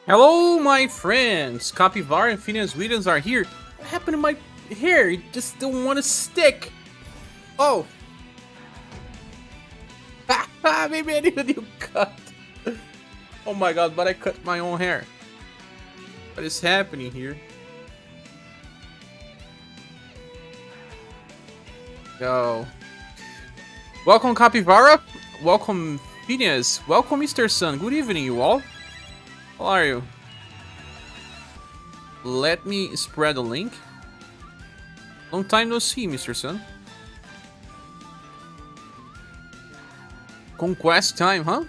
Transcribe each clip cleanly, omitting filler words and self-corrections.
Hello, my friends! Capybara and Phineas Williams are here. What happened to my hair? It just don't want to stick. Oh! Maybe I need a new cut. Oh my god, but I cut my own hair. What is happening here? Go. Welcome, Capybara. Welcome, Phineas. Welcome, Mr. Sun. Good evening, you all. How are you? Let me spread the link. Long time no see, Mr. Sun. Conquest time, huh?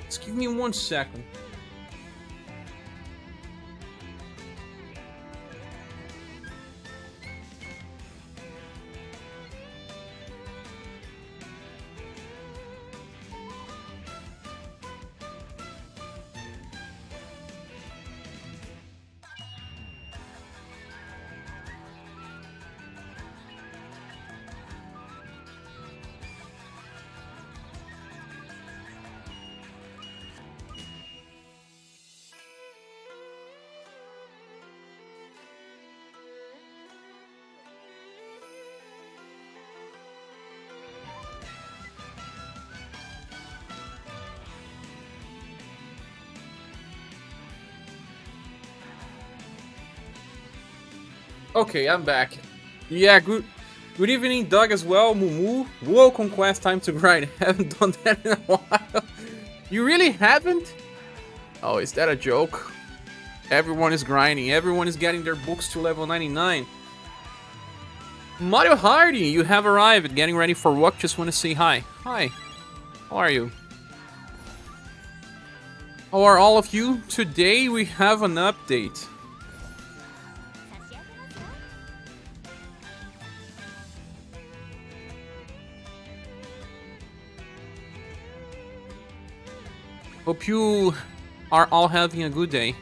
Just give me 1 second. Okay, I'm back. Yeah, good evening, Doug, as well. Mumu. Whoa, Conquest, time to grind. Haven't done that in a while. You really haven't? Oh, is that a joke? Everyone is grinding. Everyone is getting their books to level 99. Mario Hardy, you have arrived. Getting ready for what? Just want to say hi. Hi. How are you? How are all of you? Today we have an update. Hope you are all having a good day.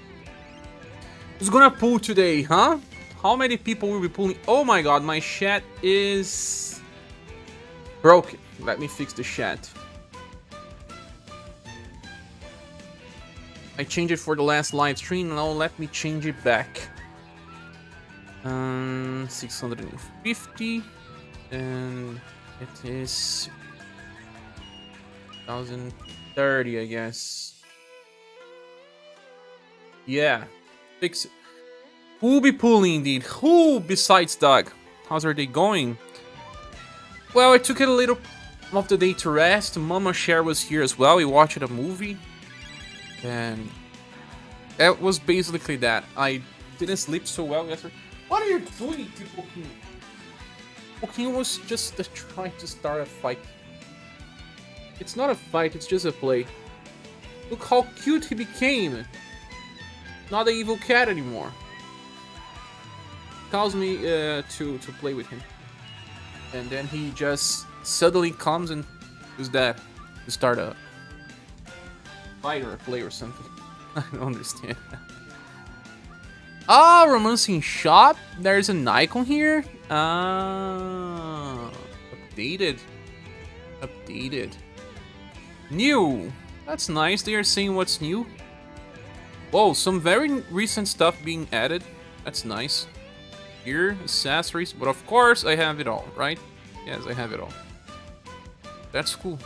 Who's gonna pull today, huh? How many people will be pulling? Oh my god, my chat is broken. Let me fix the chat. I changed it for the last live stream. Now let me change it back. 650 and it is 1030, I guess. Yeah, fix it. Who will be pulling indeed? Who besides Doug? How's our day going? Well, I took it a little of the day to rest. Mama Cher was here as well. We watched a movie. And it was basically that. I didn't sleep so well yesterday. What are you doing, Poking? Poking was just trying to start a fight. It's not a fight, it's just a play. Look how cute he became. Not an evil cat anymore. Calls me to play with him. And then he just suddenly comes and does that to start a fight or a play or something. I don't understand. Ah, romancing shop. There's an icon here. Ah, updated. New. That's nice. They are saying what's new. Whoa, some very recent stuff being added. That's nice. Here, accessories, but of course I have it all, right? Yes, I have it all. That's cool.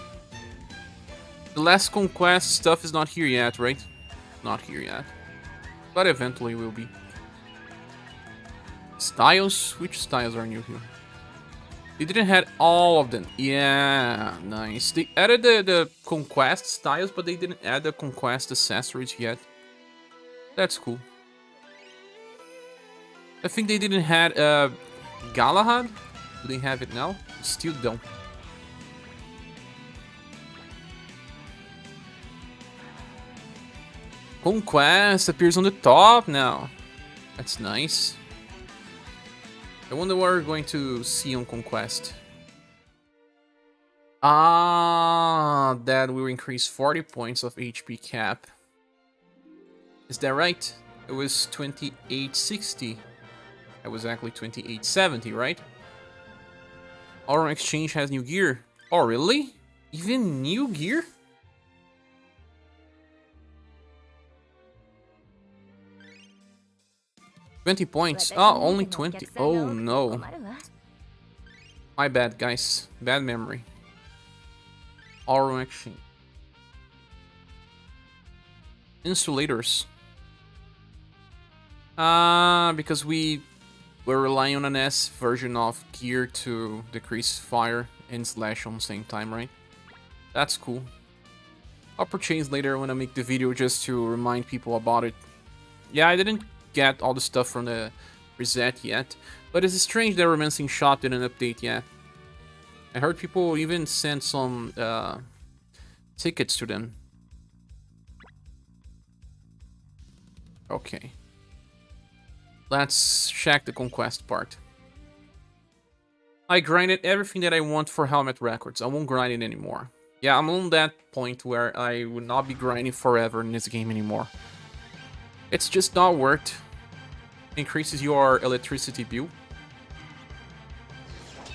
The last Conquest stuff is not here yet, right? Not here yet. But eventually will be. Styles? Which styles are new here? They didn't have all of them. Yeah, nice. They added the Conquest styles, but they didn't add the Conquest accessories yet. That's cool. I think they didn't have Galahad. Do they have it now? Still don't. Conquest appears on the top now. That's nice. I wonder what we're going to see on Conquest. Ah, that will increase 40 points of HP cap. Is that right? It was 2860. That was actually 2870, right? Our exchange has new gear. Oh, really? Even new gear? $20. Oh, only 20. Oh no. My bad, guys. Bad memory. Auto exchange. Insulators. Because we were relying on an S version of gear to decrease fire and slash on the same time, right? That's cool. I'll purchase later when I make the video just to remind people about it. Yeah, I didn't get all the stuff from the reset yet, but it's strange that Romancing Shop didn't update yet. I heard people even sent some tickets to them. Okay. Let's check the Conquest part. I grinded everything that I want for Helmet Records. I won't grind it anymore. Yeah, I'm on that point where I would not be grinding forever in this game anymore. It's just not worth. Increases your electricity bill.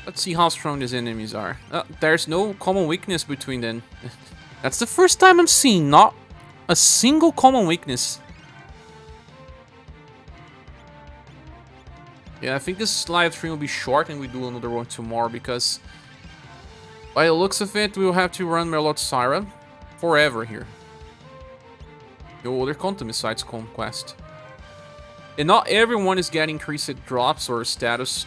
Let's see how strong these enemies are. There's no common weakness between them. That's the first time I'm seeing not a single common weakness. Yeah, I think this live stream will be short and we do another one tomorrow because by the looks of it, we'll have to run Merlot Syra forever here. No other content besides Conquest. And not everyone is getting increased drops or status.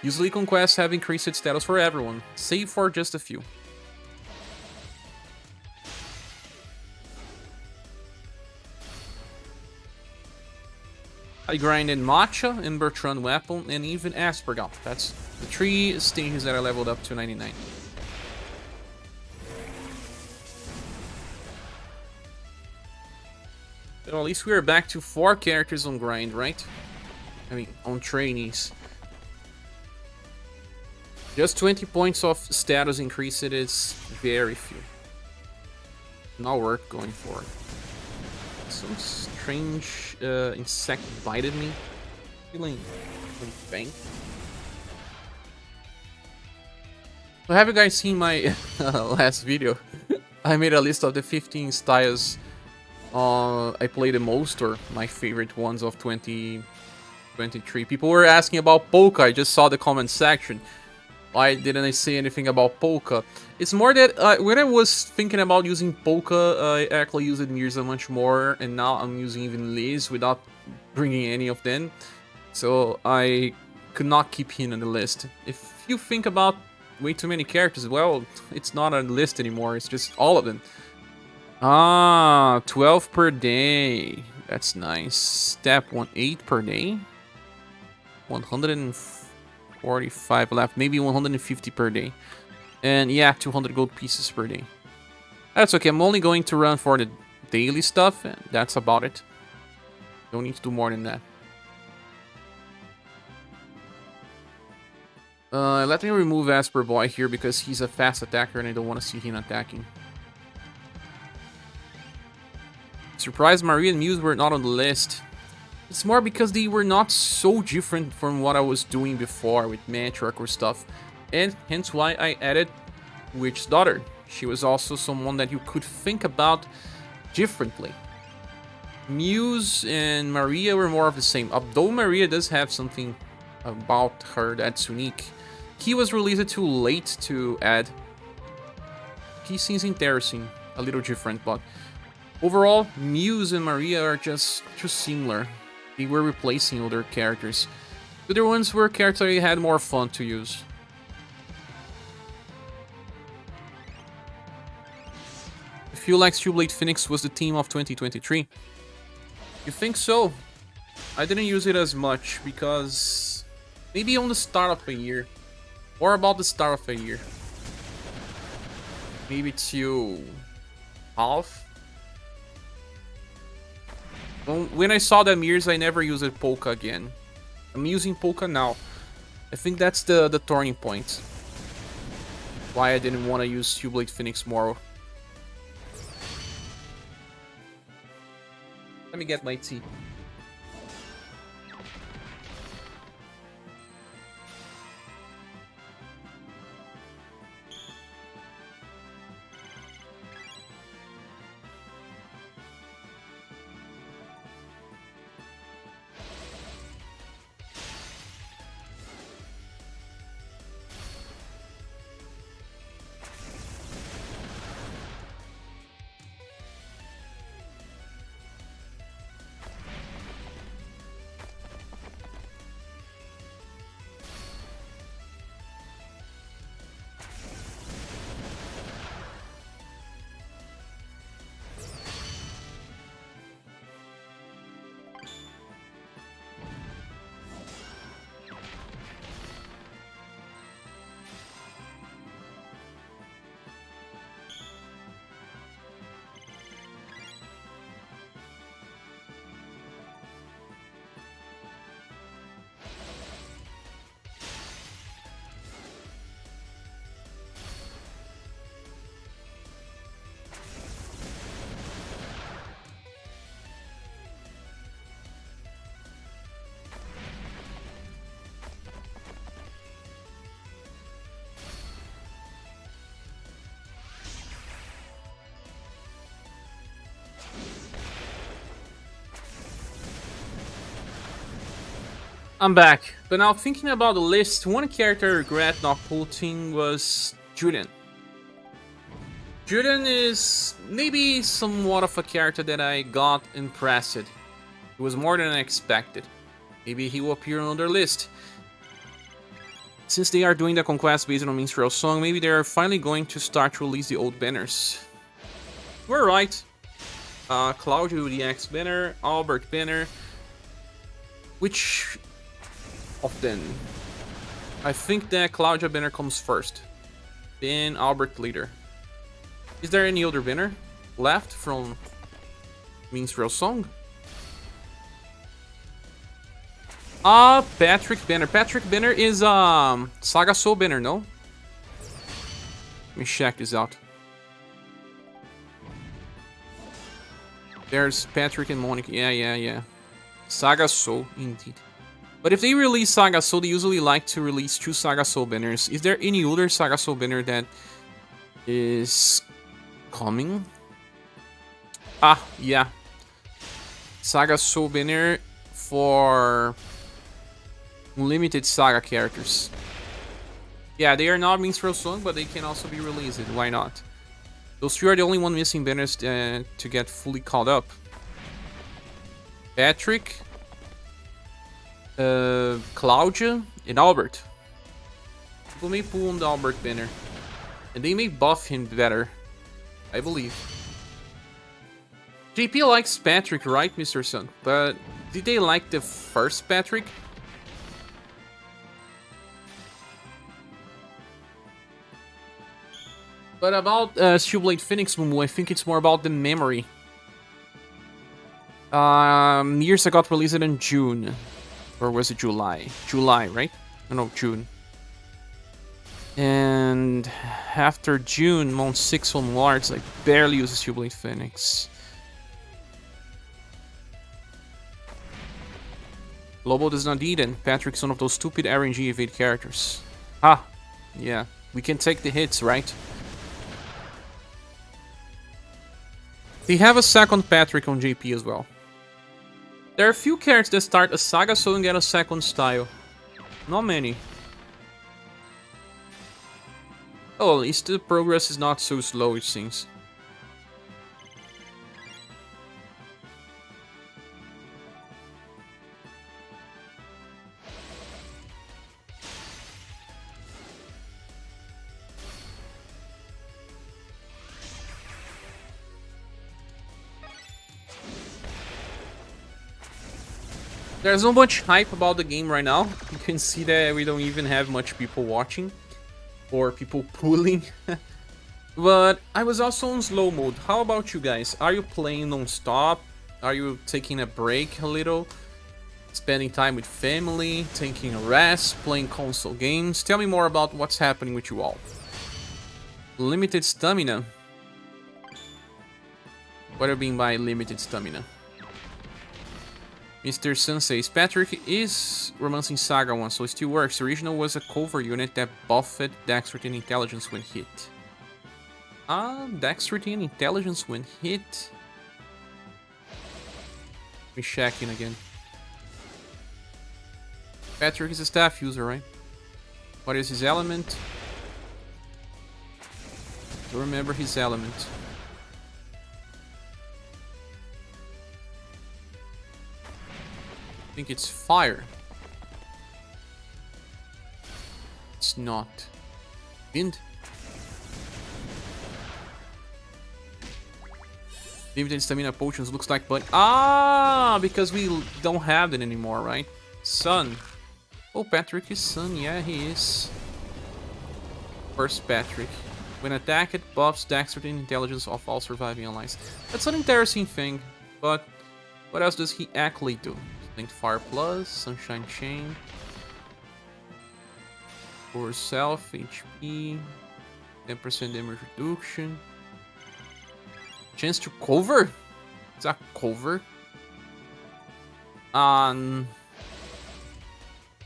Usually Conquest have increased status for everyone, save for just a few. I grinded Matcha, Embertron Weapon, and even Aspergal. That's the 3 stages that I leveled up to 99. Well, at least we're back to 4 characters on grind, right? I mean, on trainees. Just 20 points of status increase, it is very few. Not worth going for. Some strange insect bited me. Feeling bang. So have you guys seen my last video? I made a list of the 15 styles I play the most, or my favorite ones of 2023. People were asking about Polka. I just saw the comment section. Why didn't I say anything about Polka? It's more that when I was thinking about using Polka, I actually used Mirza much more, and now I'm using even Liz without bringing any of them. So I could not keep him on the list. If you think about way too many characters, well, it's not a list anymore, it's just all of them. Ah, 12 per day. That's nice. Step 1, 8 per day. 145 left, maybe 150 per day. And yeah, 200 gold pieces per day. That's okay, I'm only going to run for the daily stuff, and that's about it. Don't need to do more than that. Let me remove Asper Boy here because he's a fast attacker and I don't want to see him attacking. Surprised Maria and Muse were not on the list. It's more because they were not so different from what I was doing before with Matriarch or stuff. And hence why I added Witch's Daughter. She was also someone that you could think about differently. Muse and Maria were more of the same. Although Maria does have something about her that's unique. He was released too late to add. He seems interesting. A little different, but overall, Muse and Maria are just too similar. They were replacing other characters. The other ones were characters I had more fun to use. I feel like Steel Phoenix was the team of 2023. You think so? I didn't use it as much because maybe on the start of a year. Or about the start of a year. Maybe till half. When I saw the mirrors, I never used Polka again. I'm using Polka now. I think that's the turning point. Why I didn't want to use Steel Phoenix more. Let me get my tea. I'm back. But now thinking about the list, one character I regret not putting was Julian. Julian is maybe somewhat of a character that I got impressed. It was more than I expected. Maybe he will appear on their list. Since they are doing the Conquest based on Minstrel Song, maybe they are finally going to start to release the old banners. We're right. Claudio the X banner, Albert banner. Which of them? I think that Claudia banner comes first. Then Albert later. Is there any other banner left from Minstrel Song? Patrick banner. Patrick banner is SaGa Soul banner, no? Let me check this out. There's Patrick and Monica. Yeah. SaGa Soul, indeed. But if they release SaGa Soul, they usually like to release 2 SaGa Soul banners. Is there any other SaGa Soul banner that is coming? Yeah. SaGa Soul banner for limited SaGa characters. Yeah, they are not Minstrel Song, but they can also be released. Why not? Those 3 are the only one missing banners to get fully caught up. Patrick, Claudia, and Albert. People may pull on the Albert banner, and they may buff him better, I believe. JP likes Patrick, right, Mr. Sun? But did they like the first Patrick? But about Steelblade Phoenix Mumu, I think it's more about the memory. Years got released in June. Or was it July? July, right? No, June. And after June, month 6 onwards, I barely use Steelblade Phoenix. Global does not need it. Patrick's one of those stupid RNG evade characters. Yeah. We can take the hits, right? They have a second Patrick on JP as well. There are a few characters that start a SaGa Soul and get a second style. Not many. Oh, at least the progress is not so slow, it seems. There's not much hype about the game right now. You can see that we don't even have much people watching. Or people pulling. But I was also on slow mode. How about you guys? Are you playing non-stop? Are you taking a break a little? Spending time with family? Taking a rest? Playing console games? Tell me more about what's happening with you all. Limited stamina. What do you mean by limited stamina? Mr. Sun says, Patrick is romancing SaGa one, so it still works. The original was a cover unit that buffed dexterity and intelligence when hit. Dexterity and intelligence when hit? Let me check in again. Patrick is a staff user, right? What is his element? Don't remember his element. I think it's fire. It's not. Wind. Limited stamina potions looks like, but because we don't have it anymore, right? Sun. Oh, Patrick is Sun. Yeah, he is. First Patrick. When attacked, it buffs dexterity and intelligence of all surviving allies. That's an interesting thing, but what else does he actually do? Linked Fire Plus, Sunshine Chain, for self, HP, 10% damage reduction, chance to cover? Is that cover? I'm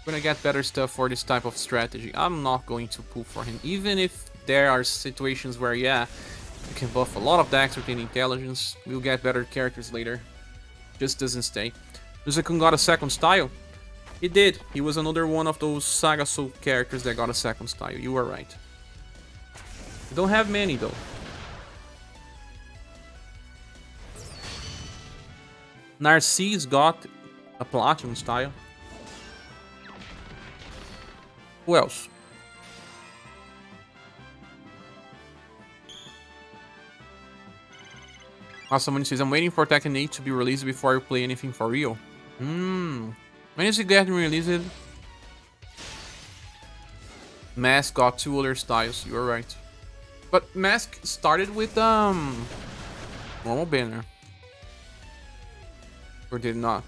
gonna get better stuff for this type of strategy. I'm not going to pull for him, even if there are situations where, yeah, you can buff a lot of dexterity and intelligence. We'll get better characters later. Just doesn't stay. Nuzakun got a second style. He did. He was another one of those SaGa Soul characters that got a second style. You were right. We don't have many though. Narcisse got a platinum style. Who else? Someone says, I'm waiting for Tekken 8 to be released before you play anything for real. When is it getting released? Mask got 2 other styles, you're right. But Mask started with normal banner. Or did not?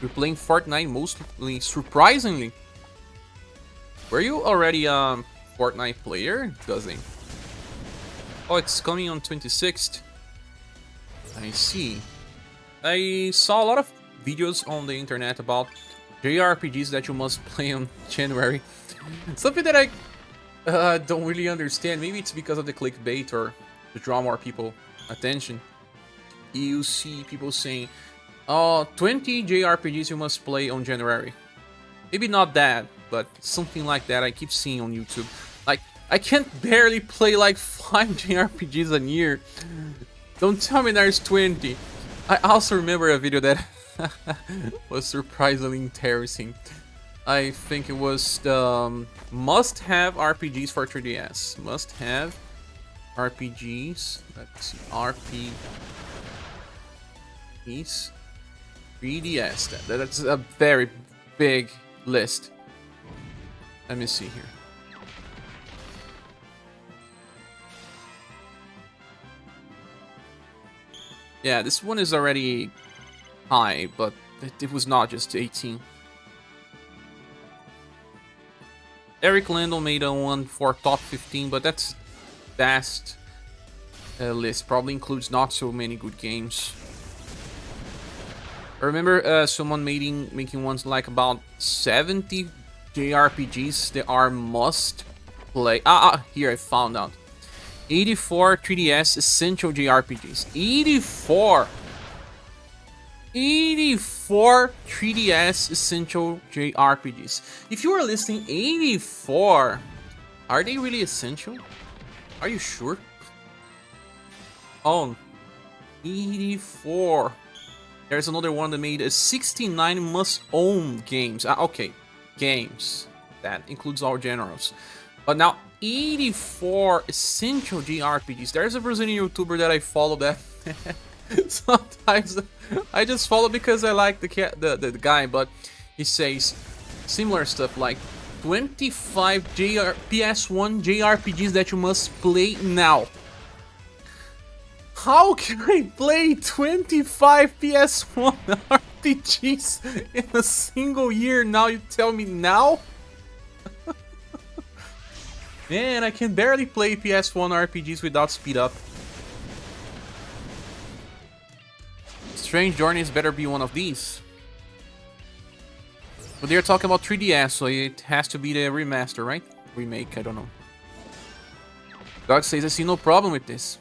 You're playing Fortnite mostly, surprisingly. Were you already a Fortnite player? Doesn't. Oh, it's coming on 26th. I see. I saw a lot of videos on the internet about JRPGs that you must play on January. Something that I don't really understand. Maybe it's because of the clickbait or to draw more people attention. You see people saying, oh, 20 JRPGs you must play on January. Maybe not that, but something like that I keep seeing on YouTube. Like, I can't barely play like 5 JRPGs a year. Don't tell me there's 20. I also remember a video that was surprisingly interesting. I think it was the must-have RPGs for 3DS. Must-have RPGs. Let's see, RPGs 3DS. That's a very big list. Let me see here. Yeah, this one is already high, but it was not just 18. Eric Landon made a one for top 15, but that's vast list. Probably includes not so many good games. I remember someone making ones like about 70 JRPGs that are must play. Here I found out. 84 3DS essential JRPGs. 84 3DS essential JRPGs. If you are listening, 84. Are they really essential? Are you sure? Oh, 84. There's another one that made a 69 must-own games. Okay, games. That includes all genres. But now, 84 essential JRPGs. There's a Brazilian YouTuber that I follow that sometimes I just follow because I like the guy, but he says similar stuff like 25 PS1 JRPGs that you must play now. How can I play 25 PS1 RPGs in a single year now? You tell me now? Man, I can barely play PS1 RPGs without speed up. Strange Journeys better be one of these. But they're talking about 3DS, so it has to be the remaster, right? Remake, I don't know. Doug says, I see no problem with this.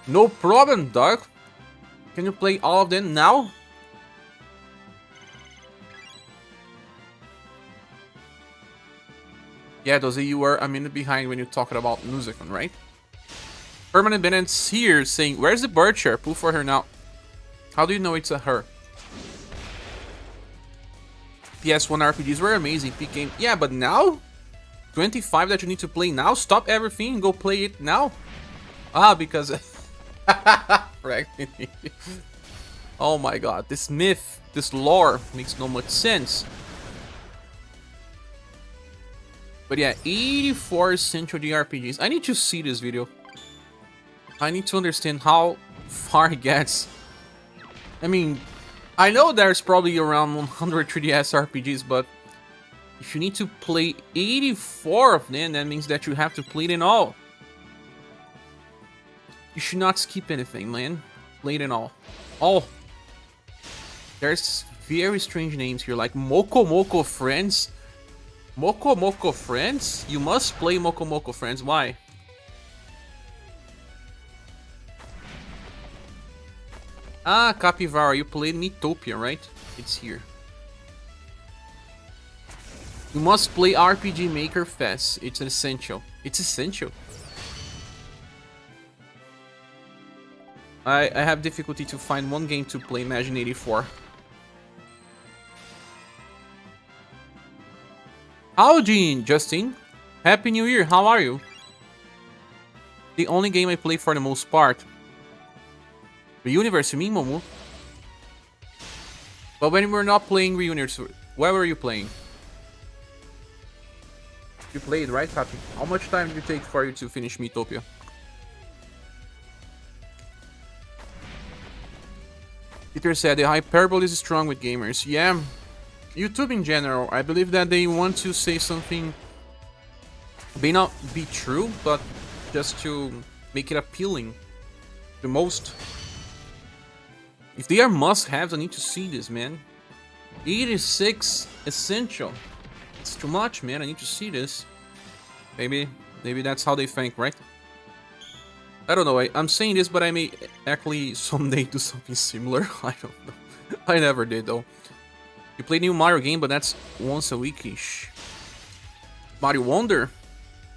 No problem, Doug. Can you play all of them now? Yeah, those you were a minute behind when you talked about Musicon, right? Permanent Bennett's here saying, where's the bird chair? Pull for her now. How do you know it's a her? PS1 RPGs were amazing. Peak game. Yeah, but now? 25 that you need to play now? Stop everything and go play it now? Because... Oh my god, this myth, this lore makes no much sense. But yeah, 84 essential JRPGs. I need to see this video. I need to understand how far it gets. I mean, I know there's probably around 100 3DS RPGs, but if you need to play 84 of them, that means that you have to play them all. You should not skip anything, man. Play them all. Oh, there's very strange names here, like Moko Moko Friends. Moko Moko Friends? You must play Moko Moko Friends. Why? Capybara, you played Mythopia, right? It's here. You must play RPG Maker Fest. It's an essential. It's essential. I have difficulty to find one game to play. Imagine 84. Howdy, Justin. Happy New Year. How are you? The only game I play for the most part. The UniverSe, me, Momo. But when we're not playing UniverSe, where were you playing? You played, right, Happy? How much time did it take for you to finish Miitopia? Peter said the hyperbole is strong with gamers. Yeah, YouTube in general, I believe that they want to say something may not be true, but just to make it appealing the most. If they are must-haves, I need to see this, man. 86 essential. It's too much, man. I need to see this. Maybe that's how they think, right? I don't know. I'm saying this, but I may actually someday do something similar. I don't know. I never did, though. You play new Mario game, but that's once a week-ish. Mario Wonder.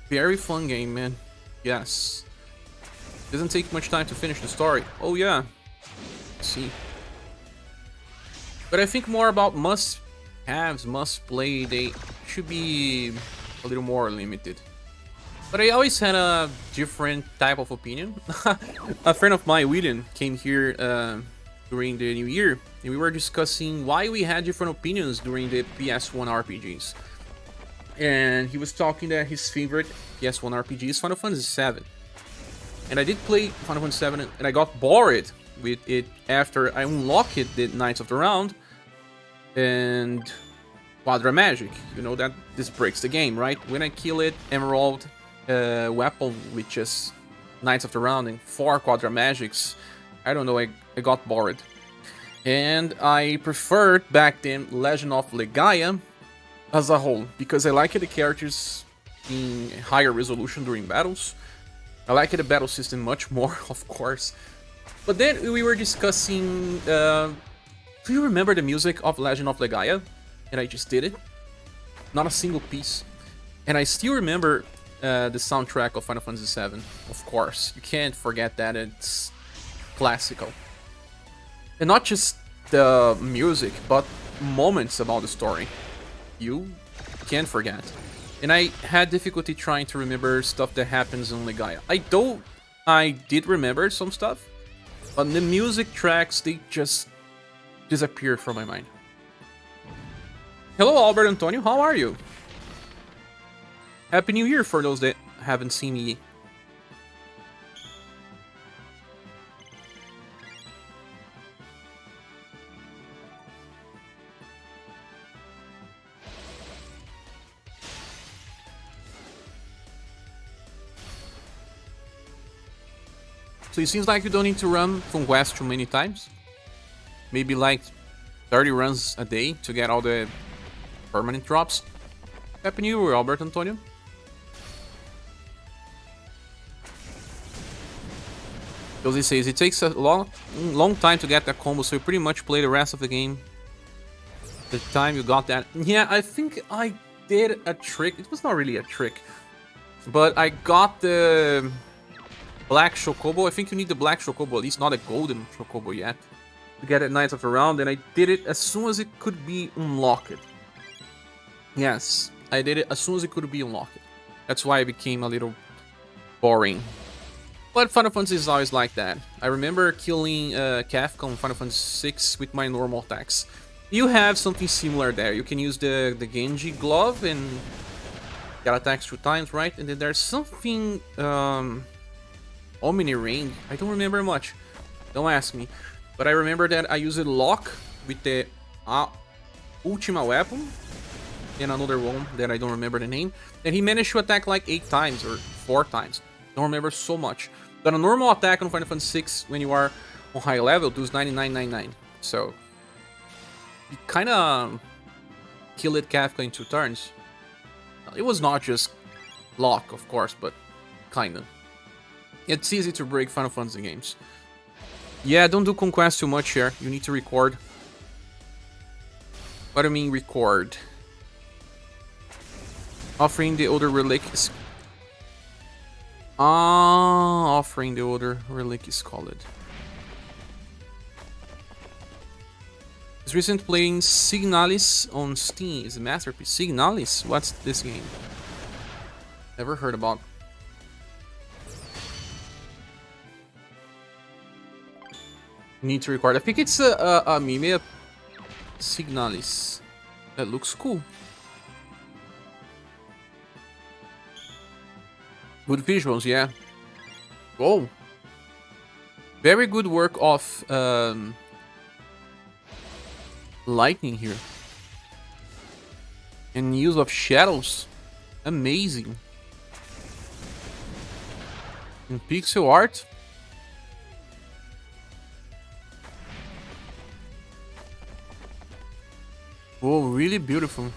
Very fun game, man. Yes. Doesn't take much time to finish the story. Oh, yeah. Let's see. But I think more about must-haves, must-play. They should be a little more limited. But I always had a different type of opinion. A friend of mine, William, came here during the New Year, and we were discussing why we had different opinions during the PS1 RPGs. And he was talking that his favorite PS1 RPG is Final Fantasy VII. And I did play Final Fantasy VII, and I got bored with it after I unlocked the Knights of the Round and Quadra Magic. You know that this breaks the game, right? When I kill it, Emerald weapon with just Knights of the Round and 4 Quadra Magics, I don't know, I got bored. And I preferred back then Legend of Legaia as a whole, because I liked the characters in higher resolution during battles. I liked the battle system much more, of course. But then we were discussing, do you remember the music of Legend of Legaia? And I just did it. Not a single piece. And I still remember the soundtrack of Final Fantasy VII, of course. You can't forget that, it's classical. And not just the music, but moments about the story. You can't forget. And I had difficulty trying to remember stuff that happens in Legaia. I did remember some stuff, but the music tracks, they just disappeared from my mind. Hello, Albert Antonio, how are you? Happy New Year for those that haven't seen me. So it seems like you don't need to run Conquest too many times. Maybe like 30 runs a day to get all the permanent drops. Happy New Year, Albert Antonio. Josie says it takes a long time to get that combo, so you pretty much play the rest of the game the time you got that. Yeah, I think I did a trick. It was not really a trick, but I got the Black Chocobo. I think you need the Black Chocobo, at least not a Golden Chocobo yet, to get it Knights of the Round, and I did it as soon as it could be unlocked. Yes, I did it as soon as it could be unlocked. That's why it became a little boring. But Final Fantasy is always like that. I remember killing Kafka on Final Fantasy VI with my normal attacks. You have something similar there. You can use the Genji glove and get attacks 2 times, right? And then there's something... Omni Ring. I don't remember much. Don't ask me. But I remember that I used Lock with the Ultima weapon. And another one that I don't remember the name. And he managed to attack like 8 times or 4 times. Don't remember so much. But a normal attack on Final Fantasy VI when you are on high level does 9999. So you kinda killed Kafka in 2 turns. It was not just Lock, of course, but kinda. It's easy to break Final Fantasy games. Yeah, don't do Conquest too much here. You need to record. What do you mean record? Offering the older relic is... offering the older relic is called. His recent playing Signalis on Steam is a masterpiece. Signalis? What's this game? Never heard about. Need to record. I think it's a meme. Signalis. That looks cool. Good visuals, yeah. Whoa. Very good work of lighting here. And use of shadows. Amazing. In pixel art. Whoa, really beautiful.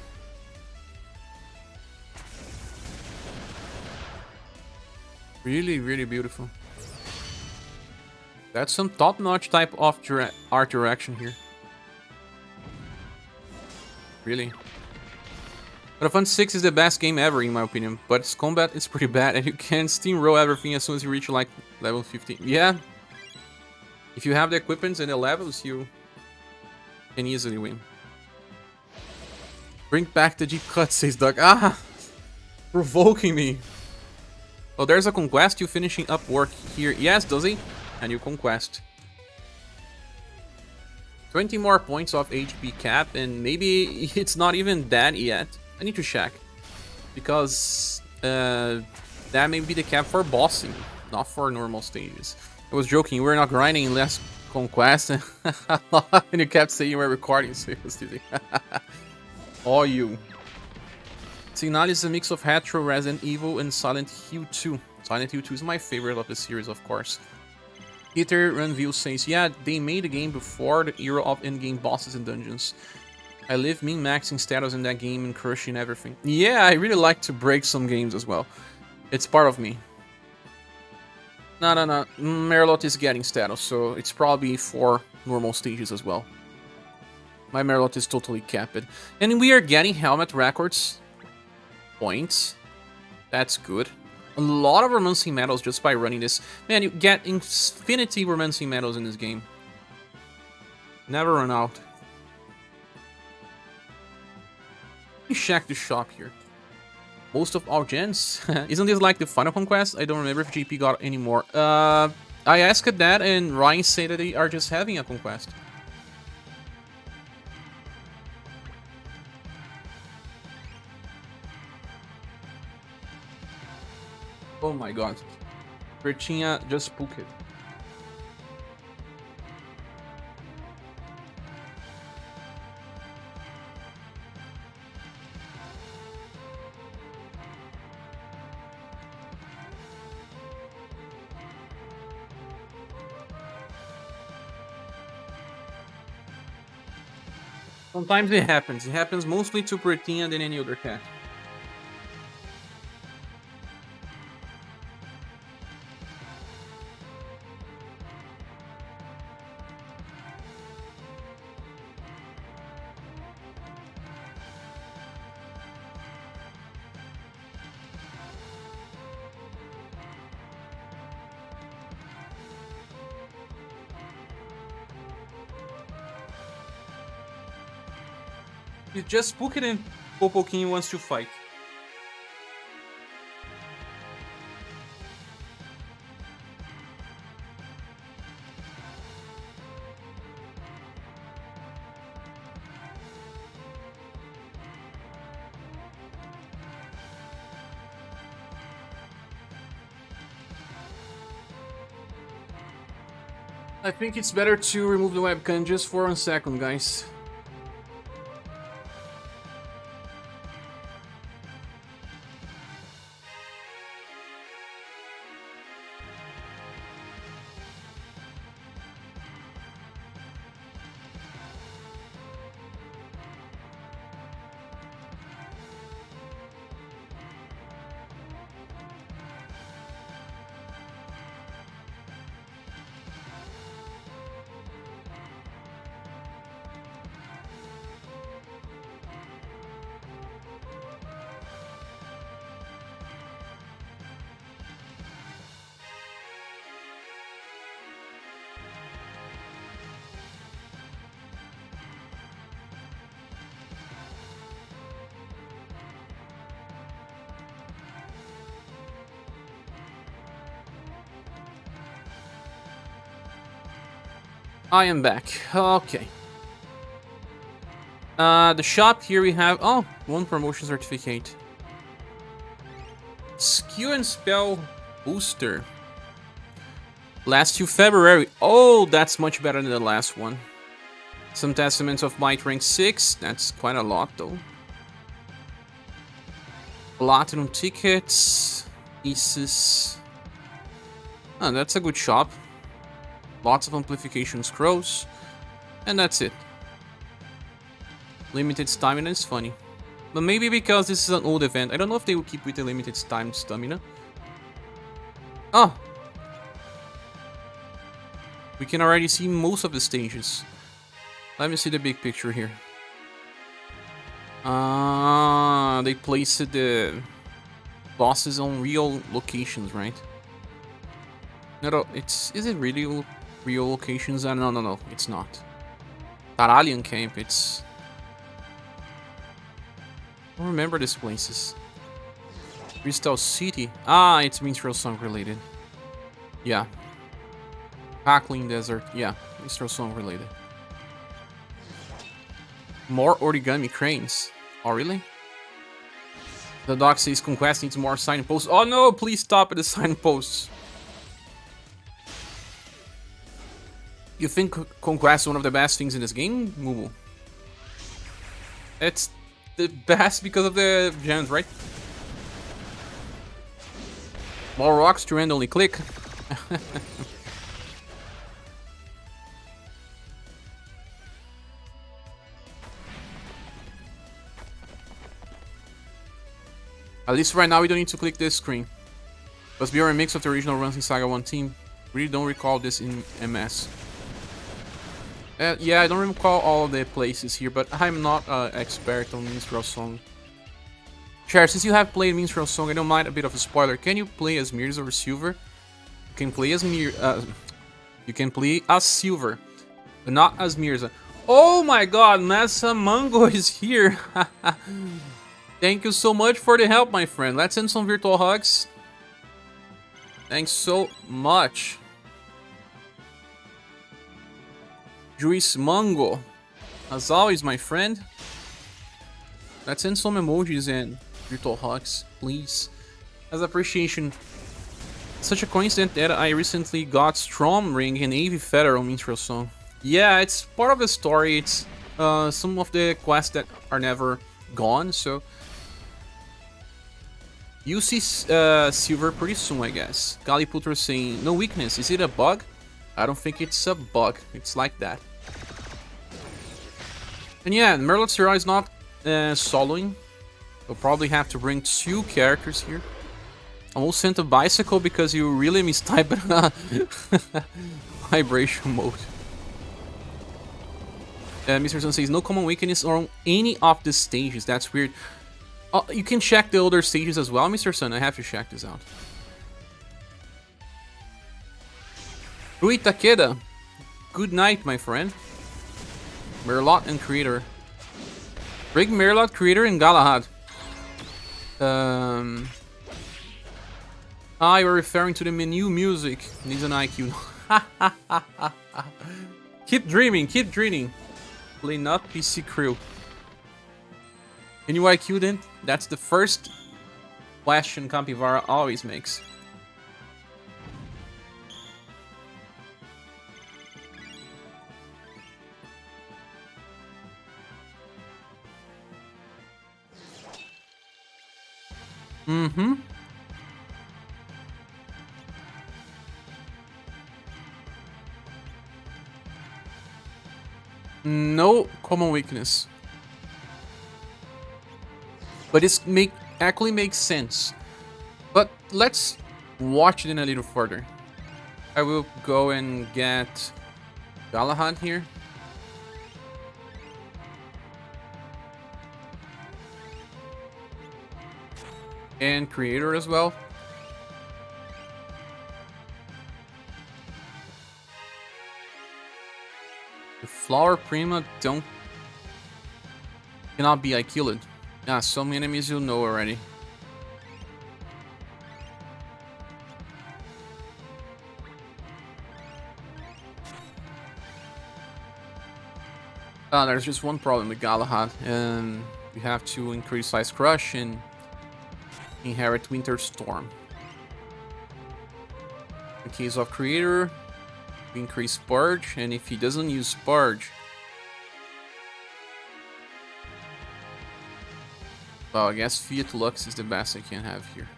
Really, really beautiful. That's some top-notch type of art direction here. Really. Final Fantasy VI is the best game ever, in my opinion, but its combat is pretty bad, and you can steamroll everything as soon as you reach, like, level 15. Yeah. If you have the equipments and the levels, you can easily win. Bring back the deep cut, says Doug. Ah! Provoking me. Oh, there's a Conquest. You finishing up work here. Yes, does he? And you Conquest. 20 more points of HP cap, and maybe it's not even that yet. I need to check. Because that may be the cap for bossing, not for normal stages. I was joking, we're not grinding in less Conquest. And you kept saying you were recording, seriously. Oh, you. Signalis is a mix of Retro, Resident Evil, and Silent Hill 2. Silent Hill 2 is my favorite of the series, of course. Peter Runville says, yeah, they made the game before the era of in-game bosses and dungeons. I live min-maxing status in that game and crushing everything. Yeah, I really like to break some games as well. It's part of me. No. Merlot is getting status, so it's probably for normal stages as well. My Merlot is totally capped. And we are getting helmet records. Points. That's good. A lot of romancing medals just by running this. Man, you get infinity romancing medals in this game. Never run out. Let me check the shop here. Most of all gens. Isn't this like the final Conquest? I don't remember if JP got any more. I asked that and Ryan said that they are just having a Conquest. Oh my god. Bertinha just spooked it. Sometimes it happens. It happens mostly to Bertinha than any other cat. You just spook it and Popokin wants to fight. I think it's better to remove the webcam just for 1 second, guys. I am back. Okay. The shop here we have... Oh, one promotion certificate. Skill and spell booster. Last to February. Oh, that's much better than the last one. Some Testaments of Might rank 6. That's quite a lot, though. Platinum tickets. Pieces. Oh, that's a good shop. Lots of amplification scrolls. And that's it. Limited stamina is funny. But maybe because this is an old event. I don't know if they will keep with the limited time stamina. Oh! We can already see most of the stages. Let me see the big picture here. They placed the bosses on real locations, right? No, it's... Is it really real locations? No, it's not. Taralian Camp, it's... I don't remember these places. Crystal City. Ah, it's Minstrel Song related. Yeah. Packling Desert. Yeah, Minstrel Song related. More origami cranes. Oh, really? The doc says Conquest needs more signposts. Oh no, please stop at the signposts. You think Conquest is one of the best things in this game, Mumu? It's the best because of the gems, right? More rocks to randomly click. At least right now we don't need to click this screen. Must be a remix of the original runs in Saga 1 team. Really don't recall this in MS. Yeah, I don't recall all of the places here, but I'm not an expert on Minstrel Song. Cher, since you have played Minstrel Song, I don't mind a bit of a spoiler. Can you play as Mirza or Silver? You can play as Silver, but not as Mirza. Oh my god, Massa Mango is here! Thank you so much for the help, my friend. Let's send some virtual hugs. Thanks so much. Juice Mango. As always, my friend. Let's send some emojis and virtual hugs, please. As appreciation. Such a coincidence that I recently got Strom Ring and AV Feather on Minstrel Song. Yeah, it's part of the story. It's some of the quests that are never gone, so... You see Silver pretty soon, I guess. Galiputra saying, no weakness, is it a bug? I don't think it's a bug, it's like that. And yeah, Merlot Syrah is not soloing. We'll probably have to bring 2 characters here. Almost sent a bicycle because you really mistyped vibration mode. Mr. Sun says, no common weakness on any of the stages, that's weird. You can check the other stages as well, Mr. Sun. I have to check this out. Rui Takeda. Good night, my friend. Merlot and Creator. Bring Merlot, Creator, and Galahad. You were referring to the menu music. Needs an IQ. Keep dreaming, keep dreaming. Play not PC Crew. Can you IQ then? That's the first question Capivara always makes. Mm-hmm. No common weakness. But it actually makes sense. But let's watch it in a little further. I will go and get Galahad here. And Creator as well. The Flower Prima cannot be IQ'd. Yeah, some enemies you know already. There's just one problem with Galahad, and you have to increase Ice Crush and inherit Winter Storm. In case of Creator, we increase Purge, and if he doesn't use Purge, well, I guess Fiat Lux is the best I can have here.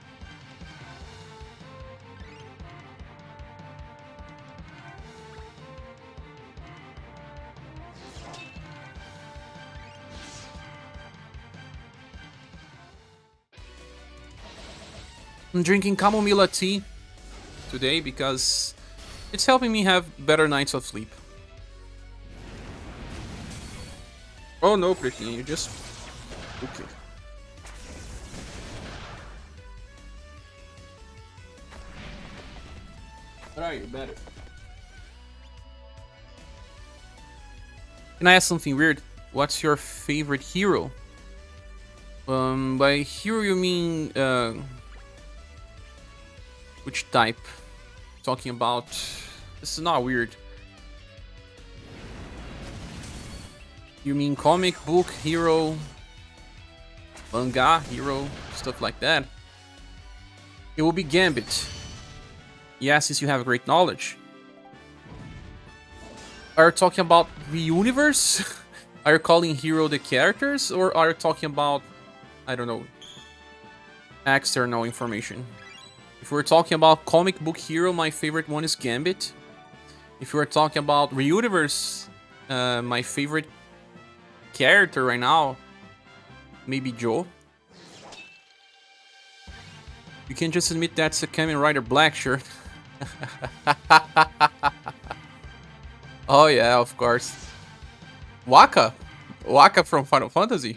I'm drinking chamomilla tea today because it's helping me have better nights of sleep. Oh no, Pretty, you just... Okay. Alright, better. Can I ask something weird? What's your favorite hero? By hero you mean which type? Talking about... This is not weird. You mean comic book hero, manga hero, stuff like that? It will be Gambit. Yes, since you have great knowledge. Are you talking about the UniverSe? Are you calling hero the characters? Or are you talking about, I don't know, external information? If we're talking about comic book hero, my favorite one is Gambit. If we're talking about the UniverSe, my favorite character right now, maybe Joe. You can just admit that's a Kamen Rider Black shirt. Oh yeah, of course. Waka from Final Fantasy.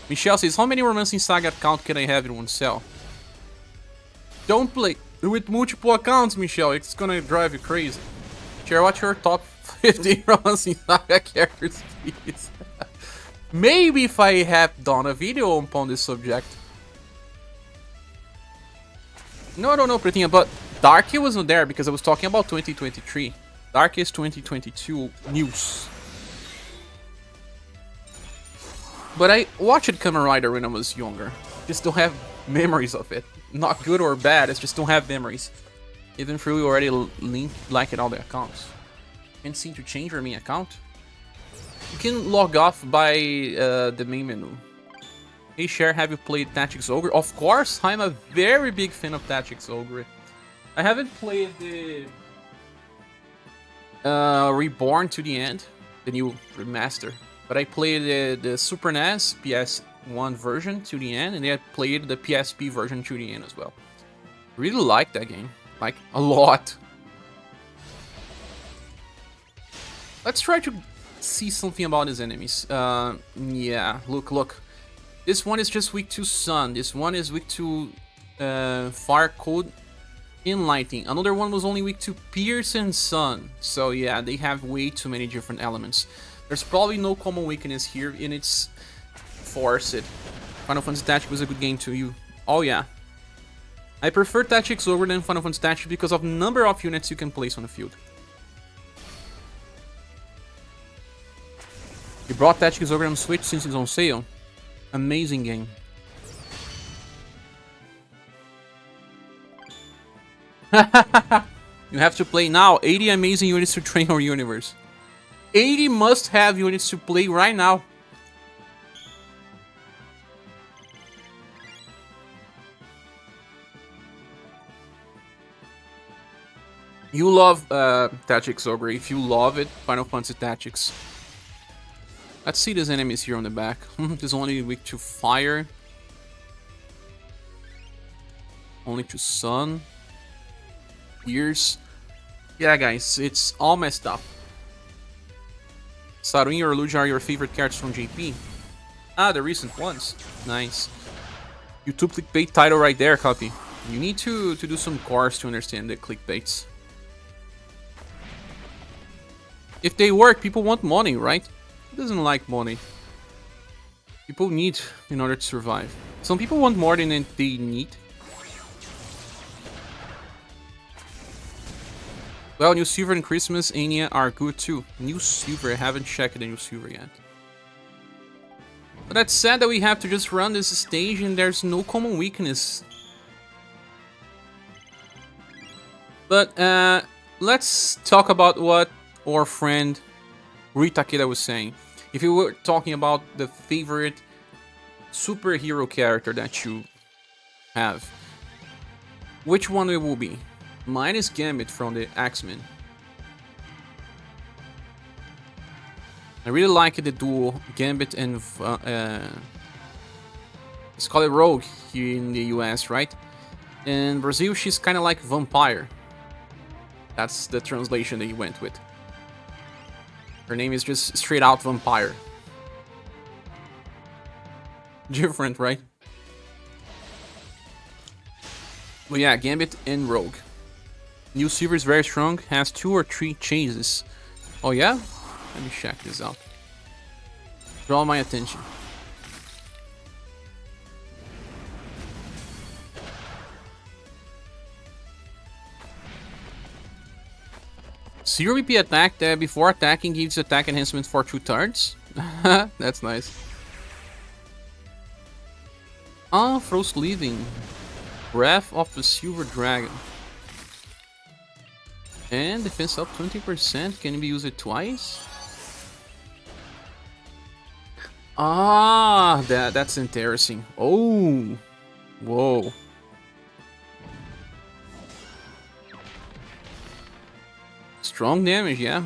Michelle says, how many Romancing Saga accounts can I have in one cell? Don't play with multiple accounts, Michelle. It's gonna drive you crazy. Share what's your top 50 Romancing Saga characters, please. Maybe if I have done a video upon this subject. No, Pretinha, but Darky wasn't there because I was talking about 2023. Dark is 2022 news. But I watched Kamen Rider when I was younger. Just don't have memories of it. Not good or bad, I just don't have memories. Even though we already liked all the accounts. Can't seem to change your main account. You can log off by the main menu. Hey Cher, have you played Tactics Ogre? Of course, I'm a very big fan of Tactics Ogre. I haven't played the Reborn to the End, the new remaster. But I played the Super NES PS1 version to the end, and then I played the PSP version to the end as well. Really like that game, like a lot. Let's try to see something about his enemies. Yeah, look. This one is just weak to Sun. This one is weak to Fire, Cold, and Lightning. Another one was only weak to Pierce and Sun. So yeah, they have way too many different elements. There's probably no common weakness here, and it's forced. Final Fantasy Tactics was a good game to you. Oh yeah. I prefer Tactics over than Final Fantasy Tactics because of the number of units you can place on the field. You brought Tactics over on Switch since it's on sale. Amazing game. You have to play now. 80 amazing units to train our UniverSe. 80 must-have units to play right now. You love Tactics Ogre. If you love it, Final Fantasy Tactics. Let's see these enemies here on the back. There's only weak to fire. Only to sun. Ears. Yeah, guys, it's all messed up. Saruin or Lugia are your favorite characters from JP? Ah, the recent ones. Nice. YouTube clickbait title right there, copy. You need to do some course to understand the clickbaits. If they work, people want money, right? Who doesn't like money? People need in order to survive. Some people want more than they need. Well, New Silver and Christmas Anya are good too. New Silver, I haven't checked the New Silver yet. But that's sad that we have to just run this stage and there's no common weakness. But let's talk about what our friend Rui Takeda was saying. If you were talking about the favorite superhero character that you have, which one it will be? Mine is Gambit from the X-Men. I really like the duo Gambit and Scarlet Rogue here in the US, right? In Brazil, she's kind of like vampire. That's the translation that he went with. Her name is just straight out vampire. Different, right? But yeah, Gambit and Rogue. New Silver is very strong, has 2 or 3 chases. Oh yeah? Let me check this out. Draw my attention. Zero BP attack that before attacking gives attack enhancement for 2 turns. That's nice. Ah, Frost Living. Wrath of the Silver Dragon. And defense up 20%. Can be used twice? Ah, that's interesting. Oh, whoa. Strong damage, yeah.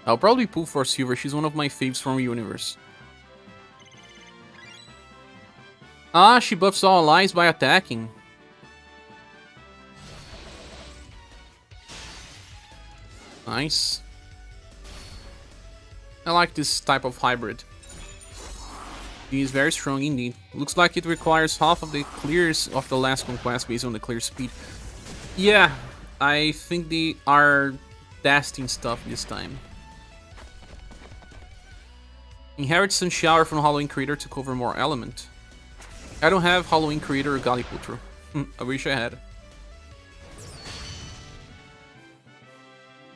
I'll probably pull for Silver. She's one of my faves from UniverSe. Ah, she buffs all allies by attacking. Nice. I like this type of hybrid. He is very strong indeed. Looks like it requires half of the clears of the last Conquest based on the clear speed. Yeah, I think they are testing stuff this time. Inherit Sun Shower from Halloween Creator to cover more element. I don't have Halloween Creator or Galliculture. I wish I had.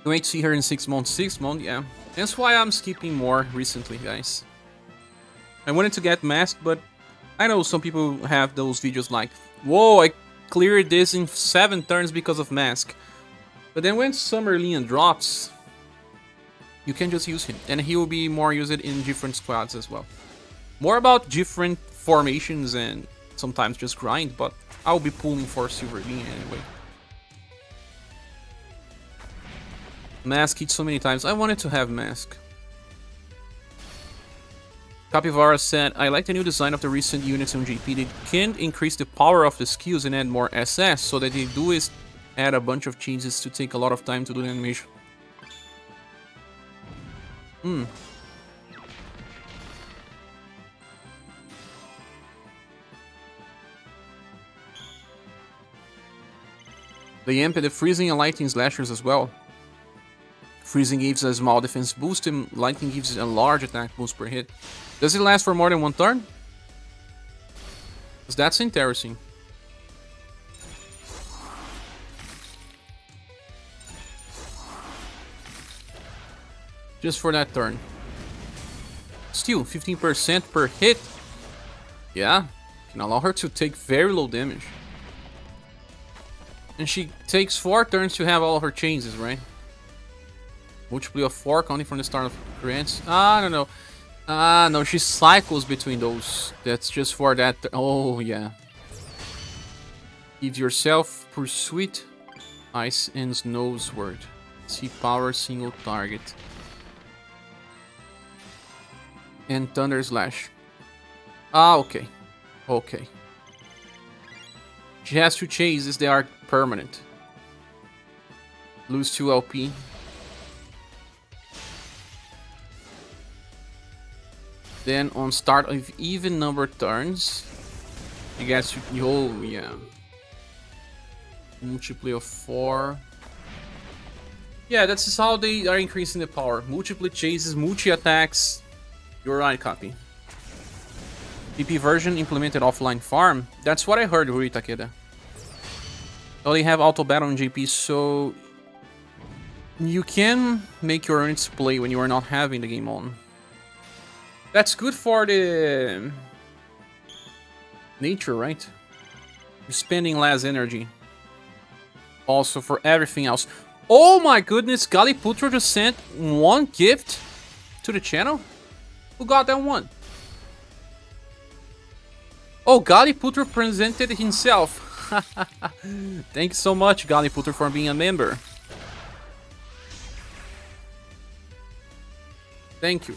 You wait to see her in 6 months. 6 months, yeah. That's why I'm skipping more recently, guys. I wanted to get Mask, but I know some people have those videos like, whoa, I cleared this in 7 turns because of Mask. But then when Summer Leon drops, you can just use him. And he will be more used in different squads as well. More about different formations and sometimes just grind, but I'll be pulling for Silver Leon anyway. Mask hit so many times. I wanted to have Mask. Capivara said, I like the new design of the recent units on JP. They can increase the power of the skills and add more SS, so that they do is add a bunch of changes to take a lot of time to do the animation. They amp the freezing and lightning slashers as well. Freezing gives a small defense boost and lightning gives a large attack boost per hit. Does it last for more than 1 turn? Because that's interesting. Just for that turn. Still, 15% per hit. Yeah, can allow her to take very low damage. And she takes 4 turns to have all of her changes, right? Multiply of 4 counting from the start of grants. I don't know. No, she cycles between those. That's just for that. Oh, yeah. Give yourself Pursuit, Ice, and Snow Sword. See power, single target. And Thunder Slash. Ah, okay. Okay. She has 2 chases, they are permanent. Lose 2 LP. Then on start of even number turns, you guys should, oh yeah. Multiply of 4. Yeah, that's how they are increasing the power. Multiple chases, multi-attacks. You're right, copy. PP version implemented offline farm. That's what I heard, Rui Takeda. Oh, they have auto battle on GP, so You can make your units play when you are not having the game on. That's good for the nature, right? You're spending less energy. Also for everything else. Oh my goodness, Galliputra just sent one gift to the channel? Who got that one? Oh, Galliputra presented himself. Thank you so much, Galliputra, for being a member. Thank you.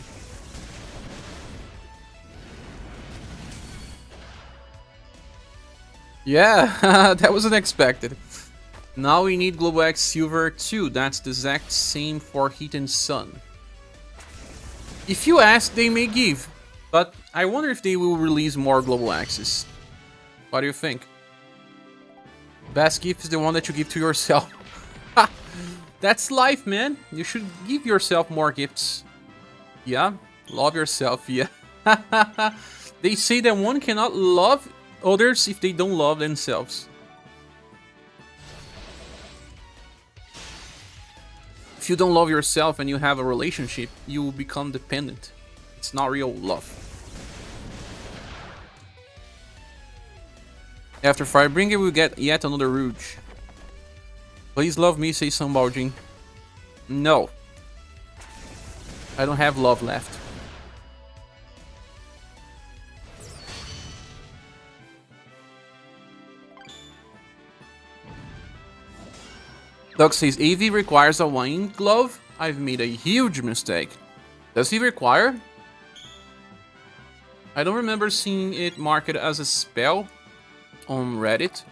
Yeah, that was unexpected. Now we need Global X Silver 2. That's the exact same for Heat and Sun. If you ask, they may give. But I wonder if they will release more Global Axes. What do you think? Best gift is the one that you give to yourself. That's life, man. You should give yourself more gifts. Yeah, love yourself, yeah. They say that one cannot love others if they don't love themselves. If you don't love yourself and you have a relationship, you will become dependent. It's not real love. After Firebringer, we'll get yet another Rouge. Please love me, say Sambaljin. No. I don't have love left. Doug says, AV requires a wine glove? I've made a huge mistake. Does he require? I don't remember seeing it marked as a spell on Reddit.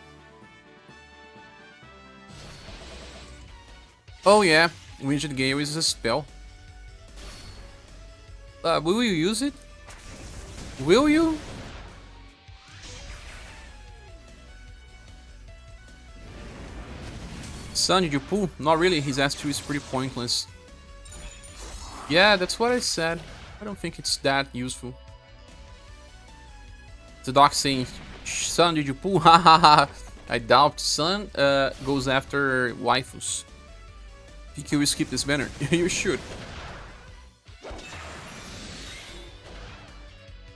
Oh yeah, Winged Gale is a spell. Will you use it? Will you? Son, did you pull? Not really, his S2 is pretty pointless. Yeah, that's what I said. I don't think it's that useful. The doc saying, son, did you pull? Hahaha. I doubt son goes after waifus. Think you will skip this banner? You should.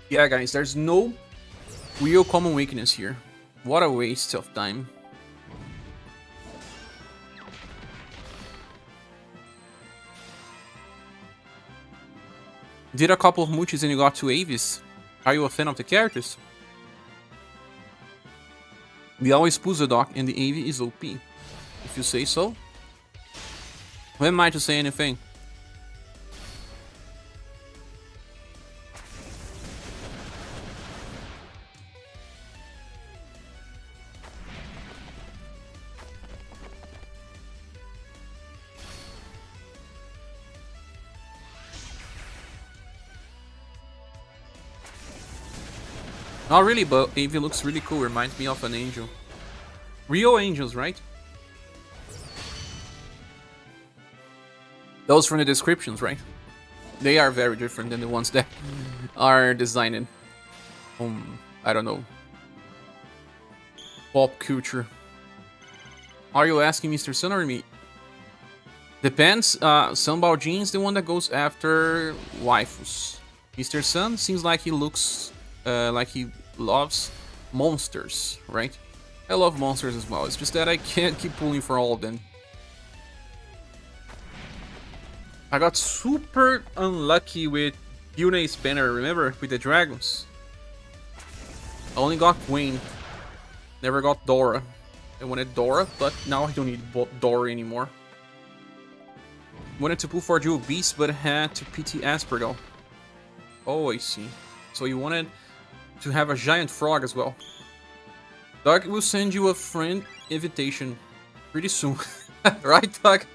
Yeah, guys, there's no real common weakness here. What a waste of time. Did a couple of multis and you got 2 Aves? Are you a fan of the characters? We always pull the doc and the AV is OP. If you say so. Who am I to say anything? Not really, but AV looks really cool. Reminds me of an angel. Real angels, right? Those from the descriptions, right? They are very different than the ones that are designed I don't know, pop culture. Are you asking Mr. Sun or me? Depends. Sambaljin is the one that goes after waifus. Mr. Sun seems like he looks like he loves monsters, right? I love monsters as well. It's just that I can't keep pulling for all of them. I got super unlucky with Yune's banner, remember? With the dragons. I only got Wayne. Never got Dora. I wanted Dora, but now I don't need Dora anymore. Wanted to pull for Jewel Beast, but had to PT Aspergel. Oh, I see. So you wanted to have a giant frog as well. Doug will send you a friend invitation pretty soon. Right, Doug?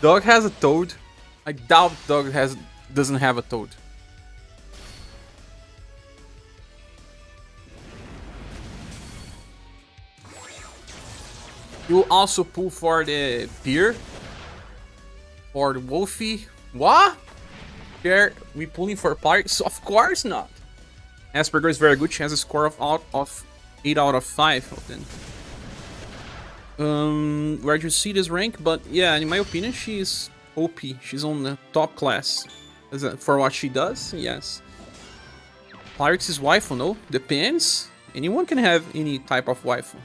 Doug has a toad. I doubt Doug doesn't have a toad. You will also pull for the beer. Or the Wolfie. What? We pulling for pirates? Of course not. Asperger is very good. She has a score of 8 out of 5 of them. Where do you see this rank? But yeah, in my opinion, she's OP. She's on the top class. For what she does, yes. Pirates is waifu, no? Depends. Anyone can have any type of waifu.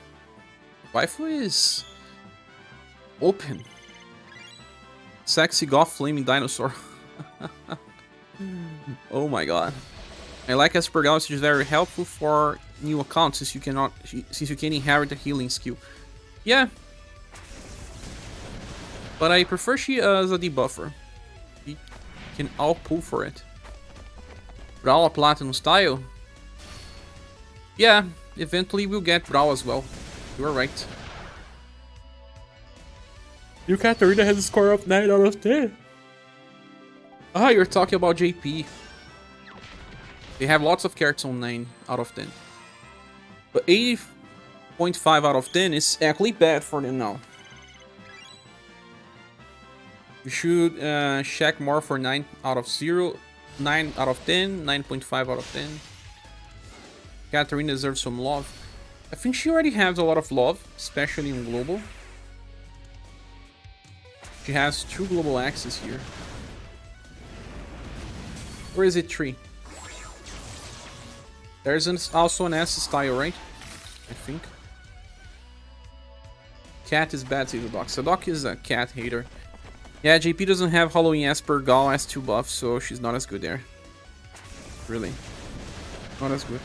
Waifu is open. Sexy goth flaming dinosaur. Oh my god. I like ScherBR, which is very helpful for new accounts since you can inherit the healing skill. Yeah. But I prefer she as a debuffer. We can all pull for it. Brawl Platinum style? Yeah, eventually we'll get Brawl as well. You're right. Your Katarina has a score of 9 out of 10. Ah, you're talking about JP. They have lots of characters on 9 out of 10. But 80.5 out of 10 is actually bad for them now. You should check more for 9 out of 0, 9 out of 10, 9.5 out of 10. Katarina deserves some love. I think she already has a lot of love, especially in global. She has 2 global axes here. Or is it 3? There's also an S style, right? I think. Cat is bad, says Sadok. Sadok is a cat hater. Yeah, JP doesn't have Halloween Esper Gal S2 buff, so she's not as good there. Really. Not as good.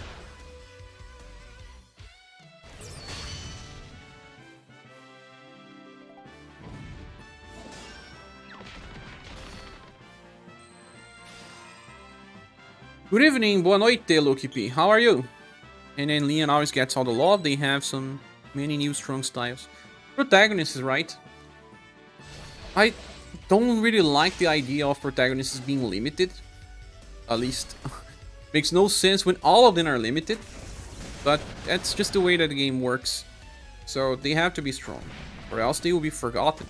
Good evening, boa noite, Lucky P. How are you? And then Leon always gets all the love. They have many new strong styles. Protagonist is right. I don't really like the idea of protagonists being limited. At least, makes no sense when all of them are limited. But that's just the way that the game works. So they have to be strong, or else they will be forgotten.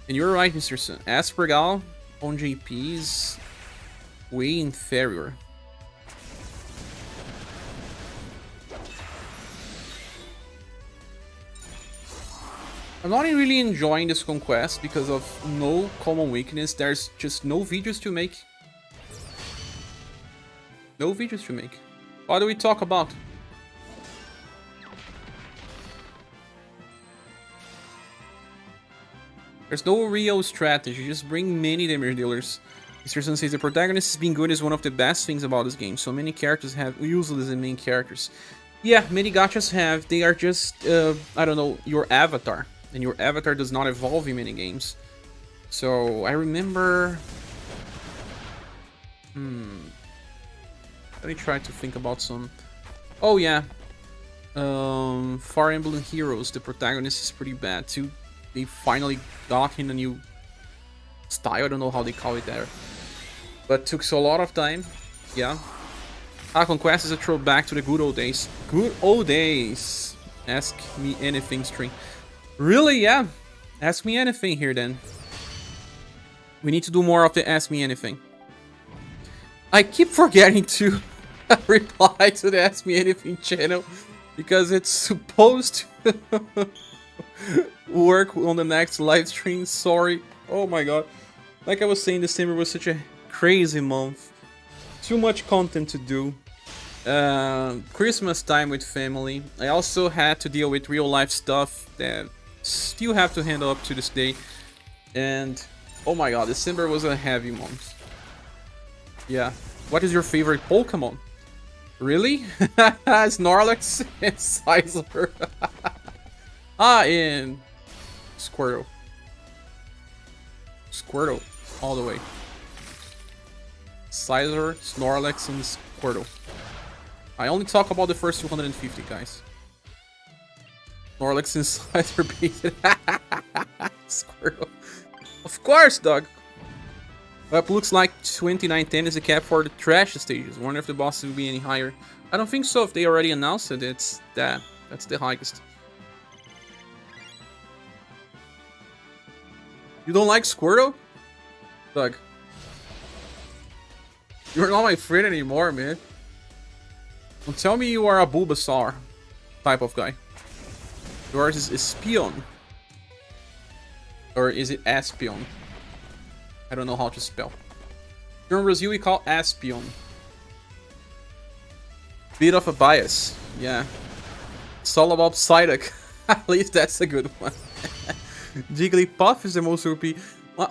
And you're right, Mr. Sun. ScherBR on JP is way inferior. I'm not really enjoying this Conquest because of no common weakness. There's just no videos to make. No videos to make. What do we talk about? There's no real strategy, just bring many damage dealers. Mr. Sun says the protagonist being good is one of the best things about this game. So many characters have useless and main characters. Yeah, many gachas have. They are just, I don't know, your avatar. And your avatar does not evolve in many games. So, I remember... Let me try to think about some... Oh, yeah. Fire Emblem Heroes, the protagonist is pretty bad, too. They finally got in a new style. I don't know how they call it there. But took so a lot of time. Yeah. Conquest is a throwback to the good old days. Good old days. Ask me anything, string. Really? Yeah. Ask me anything here then. We need to do more of the Ask Me Anything. I keep forgetting to reply to the Ask Me Anything channel because it's supposed to work on the next live stream. Sorry. Oh my god. Like I was saying, December was such a crazy month. Too much content to do. Christmas time with family. I also had to deal with real life stuff that still have to handle up to this day. And oh my god, December was a heavy month. Yeah. What is your favorite Pokemon? Really? Snorlax and Sizzler. And Squirtle. Squirtle, all the way. Sizzler, Snorlax, and Squirtle. I only talk about the first 250, guys. Snorlax and Sizzler beat Squirtle. Of course, dog. But looks like 2910 is a cap for the trash stages. Wonder if the bosses will be any higher. I don't think so. If they already announced it, it's that. That's the highest. You don't like Squirtle? Doug. You're not my friend anymore, man. Don't tell me you are a Bulbasaur type of guy. Yours is Espion. Or is it Espion? I don't know how to spell. Here in Brazil we call Espion. Bit of a bias, yeah. It's all about Psyduck. At least that's a good one. Jigglypuff is the most OP.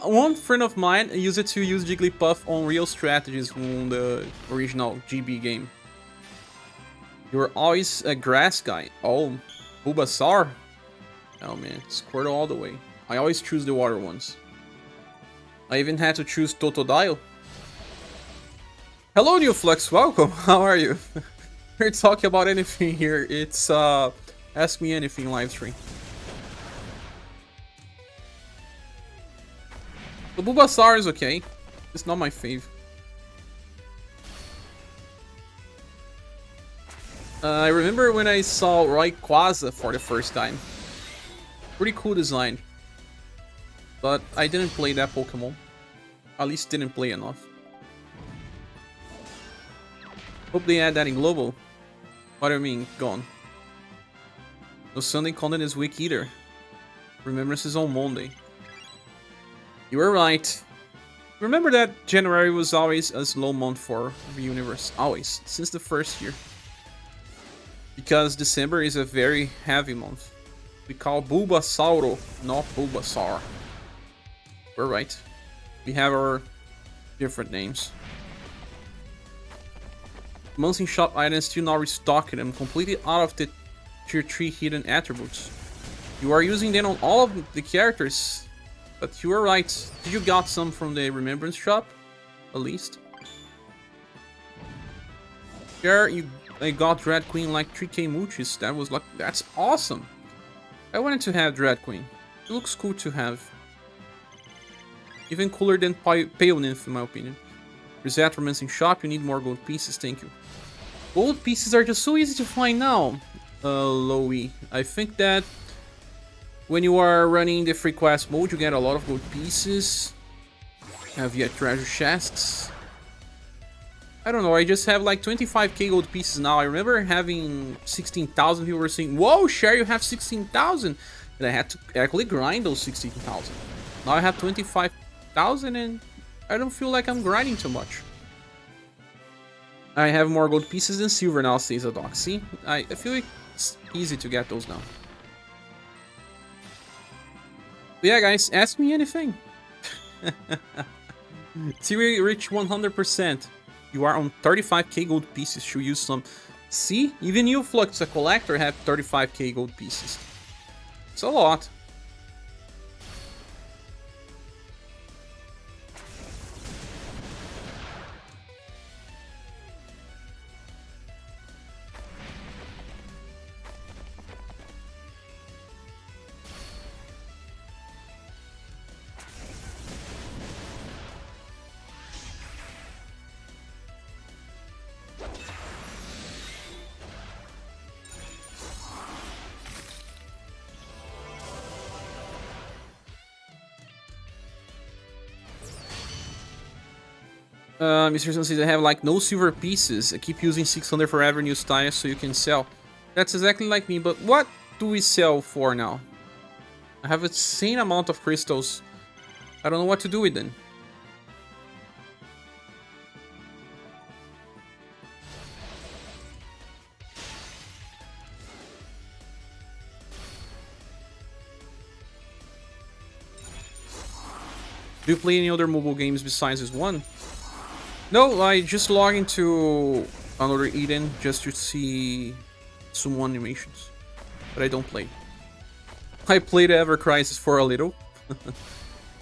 One friend of mine used to use Jigglypuff on Real Strategies on the original GB game. You're always a grass guy. Oh, Bulbasaur? Oh man, Squirtle all the way. I always choose the water ones. I even had to choose Totodile. Hello, New Flux, welcome. How are you? We're talking about anything here. It's Ask Me Anything live stream. The Bulbasaur is okay. It's not my fave. I remember when I saw Rayquaza for the first time. Pretty cool design. But I didn't play that Pokemon. At least didn't play enough. Hope they add that in Global. What do you mean, gone? No Sunday content is week either. Remembrance is on Monday. You were right. Remember that January was always a slow month for the universe. Always. Since the first year. Because December is a very heavy month. We call Bulbasauro, not Bulbasaur. We're right. We have our different names. Months in shop items still not restocked and completely out of the tier 3 hidden attributes. You are using them on all of the characters. But you were right. Did you got some from the Remembrance shop? At least. There I got Dread Queen like 3k mooches. That was like, that's awesome. I wanted to have Dread Queen. It looks cool to have. Even cooler than Pale Nymph in my opinion. Reset Romancing shop, you need more gold pieces, thank you. Gold pieces are just so easy to find now, Loey. I think that when you are running the free quest mode, you get a lot of gold pieces. Via treasure chests. I don't know, I just have like 25k gold pieces now. I remember having 16,000 people were saying, whoa, Cher, you have 16,000. And I had to actually grind those 16,000. Now I have 25,000 and I don't feel like I'm grinding too much. I have more gold pieces than silver now, says a doc. See, I feel like it's easy to get those now. But yeah, guys, ask me anything. Till we reach 100%, you are on 35k gold pieces. Should use some. See, even you, Flux, a collector, have 35k gold pieces. It's a lot. Mr. Sun says I have like no silver pieces. I keep using 600 for every new style so you can sell. That's exactly like me, but what do we sell for now? I have a insane amount of crystals. I don't know what to do with them. Do you play any other mobile games besides this one? No, I just log into another Eden just to see summon animations. But I don't play. I played Ever Crisis for a little.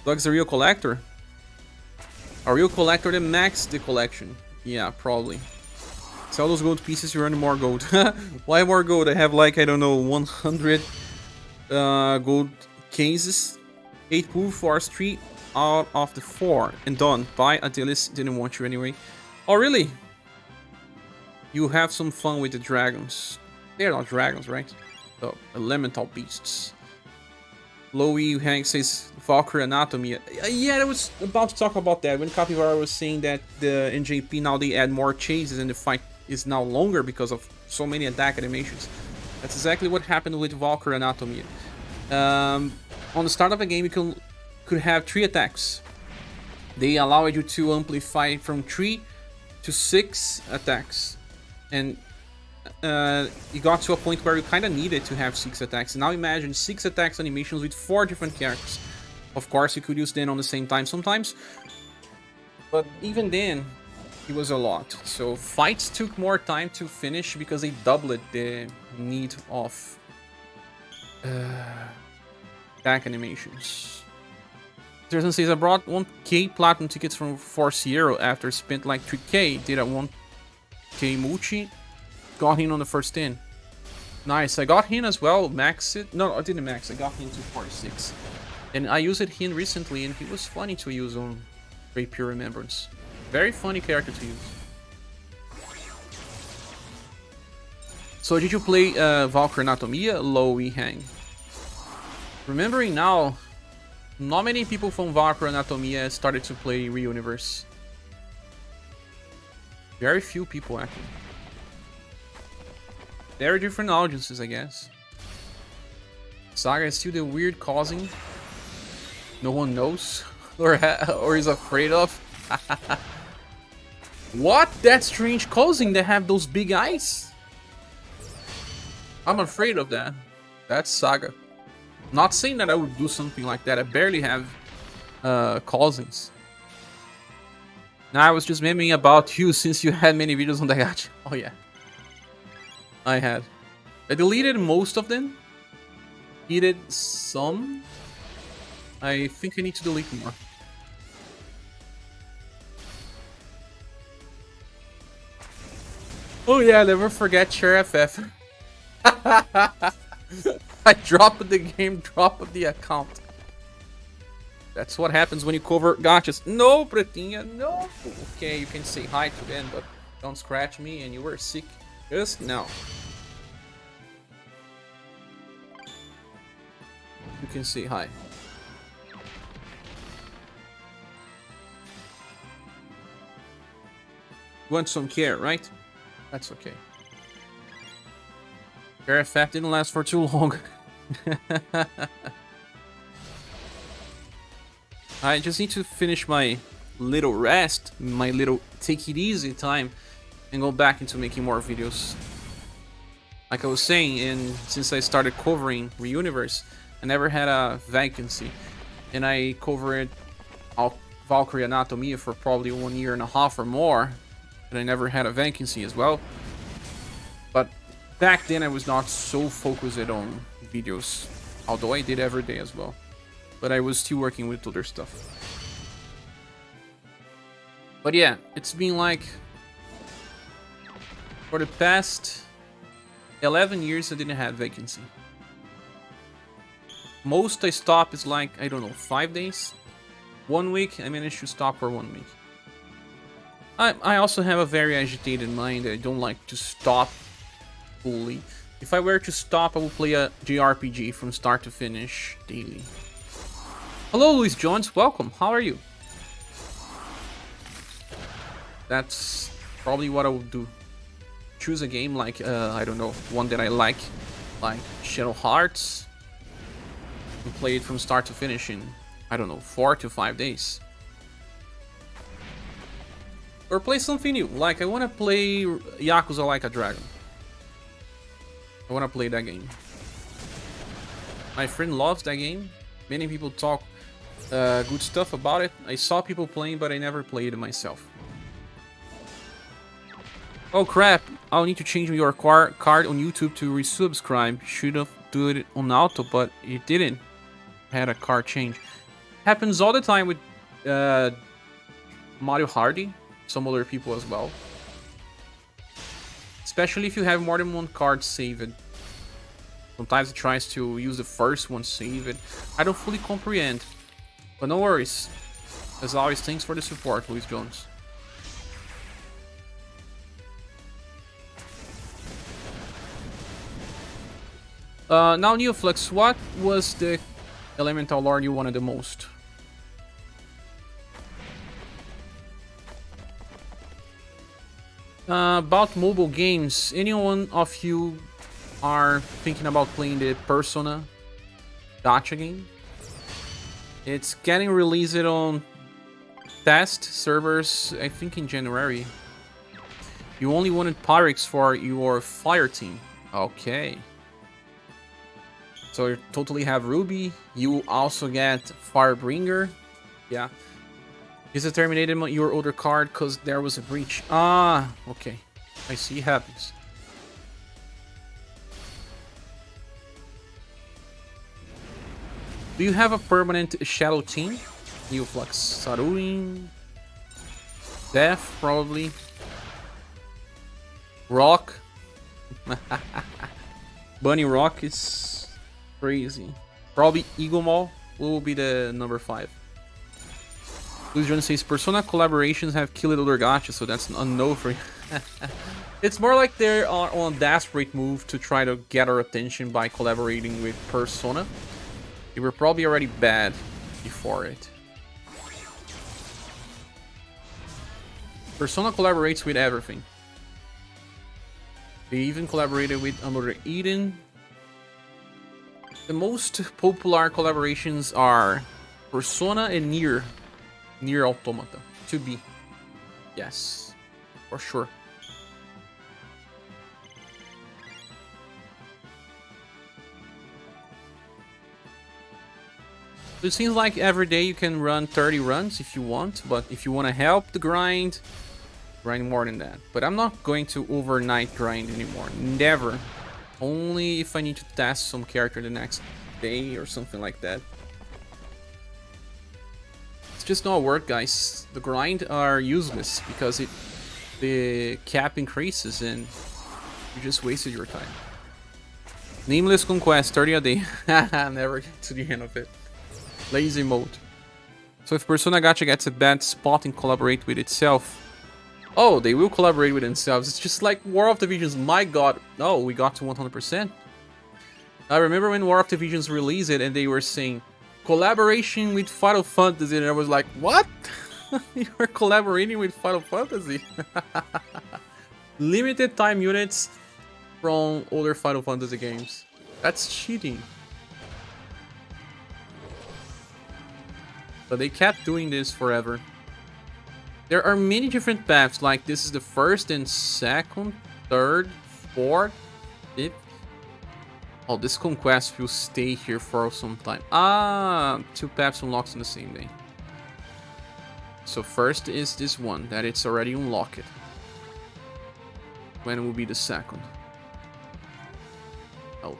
Dog's a real collector? A real collector that maxed the collection. Yeah, probably. Sell those gold pieces, you earn more gold. Why more gold? I have like, I don't know, 100 gold cases. 8 pool, 4 street. Out of the 4 and done. Bye, Adilis didn't want you anyway. Oh really? You have some fun with the dragons. They're not dragons, right? Oh, elemental beasts. Loey Hank says Valkyrie Anatomy. Yeah, I was about to talk about that when Capivara was saying that the NJP now they add more chases and the fight is now longer because of so many attack animations. That's exactly what happened with Valkyrie Anatomy. On the start of the game, you could have 3 attacks. They allowed you to amplify from 3 to 6 attacks. And you got to a point where you kind of needed to have 6 attacks. Now imagine 6 attacks animations with 4 different characters. Of course, you could use them on the same time sometimes. But even then, it was a lot. So fights took more time to finish because they doubled the need of attack animations. There's says I brought 1k platinum tickets from Force Zero after spent like 3k. Did a 1k multi. Got him on the first 10. Nice. I got him as well. Max it. No, I didn't max. I got him to 46. And I used him recently, and he was funny to use on Great Pure Remembrance. Very funny character to use. So did you play Valkyrie Anatomia? Low E Hang. Remembering now, not many people from Valkyrie Anatomia started to play UniverSe. Very few people actually. Very different audiences, I guess. SaGa is still the weird causing no one knows or is afraid of. What? That strange causing that have those big eyes? I'm afraid of that. That's SaGa. Not saying that I would do something like that. I barely have causings. Now I was just memeing about you since you had many videos on the Gacha. Oh yeah. I had. I deleted most of them. Deleted some. I think I need to delete more. Oh yeah, never forget ScherBR. I dropped the game, dropped the account. That's what happens when you cover gachas. No, Pretinha, no. Okay, you can say hi to them, but don't scratch me and you were sick. Just now. You can say hi. Want some care, right? That's okay. ScherBR didn't last for too long. I just need to finish my little rest, my little take it easy time, and go back into making more videos. Like I was saying, and since I started covering UniverSe, I never had a vacancy, and I covered Valkyrie Anatomia for probably 1.5 years or more, and I never had a vacancy as well. But back then I was not so focused on videos, although I did every day as well. But I was still working with other stuff. But yeah, it's been like, for the past 11 years I didn't have vacancy. Most I stop is like, I don't know, 5 days. 1 week I managed to stop for 1 week. I also have a very agitated mind. I don't like to stop fully. If I were to stop, I would play a JRPG from start to finish daily. Hello, Luis Jones. Welcome. How are you? That's probably what I would do. Choose a game like, I don't know, one that I like Shadow Hearts, and play it from start to finish in, I don't know, 4 to 5 days. Or play something new, like I want to play Yakuza Like a Dragon. I want to play that game. My friend loves that game. Many people talk good stuff about it. I saw people playing, but I never played it myself. Oh crap, I'll need to change your card on YouTube to resubscribe. Should have done it on auto, but it didn't. Had a card change. Happens all the time with Mario Hardy. Some other people as well. Especially if you have more than one card saved. Sometimes it tries to use the first one saved. I don't fully comprehend. But no worries. As always, thanks for the support, Luis Jones. Now Neoflux, what was the Elemental Lord you wanted the most? About mobile games, anyone of you are thinking about playing the Persona Gacha game. It's getting released on test servers, I think in January. You only wanted Pyrex for your fire team. Okay. So you totally have Ruby. You also get Firebringer. Yeah. You just terminated your other card because there was a breach. Ah, okay. I see it happens. Do you have a permanent shadow team? Neoflux, Saruin, Death, probably. Rock. Bunny Rock is crazy. Probably Eagle Mall will be the number 5. Luis Jones says Persona collaborations have killed other gacha, so that's a no for you. It's more like they are on a desperate move to try to get our attention by collaborating with Persona. They were probably already bad before it. Persona collaborates with everything. They even collaborated with Another Eden. The most popular collaborations are Persona and Nier Automata. To be. Yes. For sure. It seems like every day you can run 30 runs if you want, but if you want to help the grind more than that. But I'm not going to overnight grind anymore. Never. Only if I need to test some character the next day or something like that. It's just not work, guys. The grind are useless because the cap increases and you just wasted your time. Nameless Conquest, 30 a day. Never get to the end of it. Lazy mode. So if Persona Gacha gets a bad spot and collaborate with itself, oh, they will collaborate with themselves. It's just like War of the Visions. My god. Oh, we got to 100%. I remember when War of the Visions released it and they were saying collaboration with Final Fantasy, and I was like, what? You are collaborating with Final Fantasy? Limited time units from older Final Fantasy games. That's cheating. But they kept doing this forever. There are many different paths, like this is the first and second, third, fourth, fifth. Oh, this Conquest will stay here for some time. Ah, 2 paths unlocked on the same day. So first is this one, that it's already unlocked. When will be the second? Oh.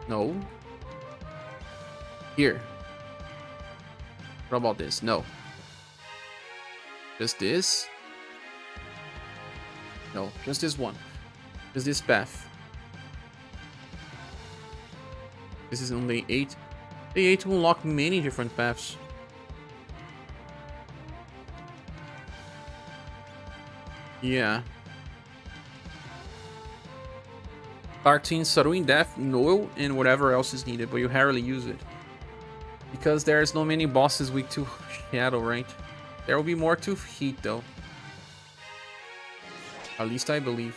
No. Here. What about this? No. Just this? No, just this one. Just this path. This is on day 8. Day 8 will unlock many different paths. Yeah. 13 Saruin Death, Noel, and whatever else is needed, but you rarely use it. Because there's no many bosses weak to Shadow, right? There will be more to Heat, though. At least I believe.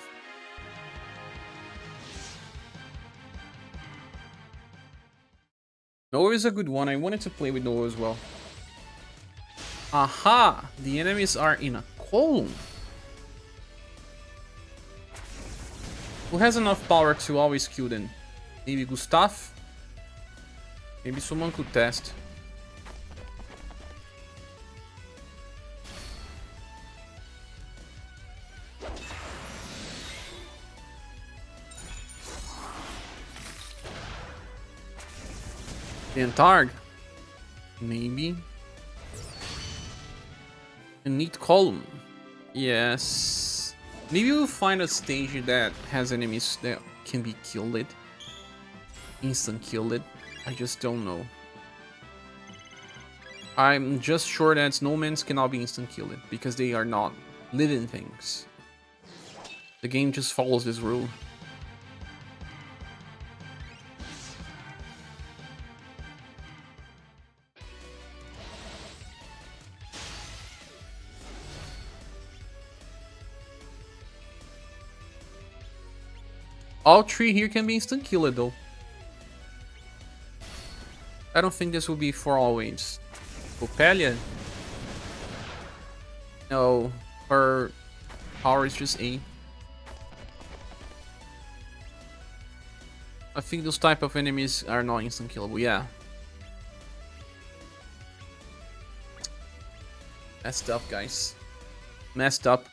Noah is a good one. I wanted to play with Noah as well. Aha! The enemies are in a column. Who has enough power to always kill them? Maybe Gustav? Maybe someone could test. The Antarg? Maybe. A neat column. Yes. Maybe we'll find a stage that has enemies that can be killed. Instant killed. I just don't know. I'm just sure that snowmans cannot be instant killed because they are not living things. The game just follows this rule. All 3 here can be instant killed though. I don't think this will be for always. Copelia? No, her power is just A. I think those type of enemies are not instant killable, yeah. Messed up, guys. Messed up.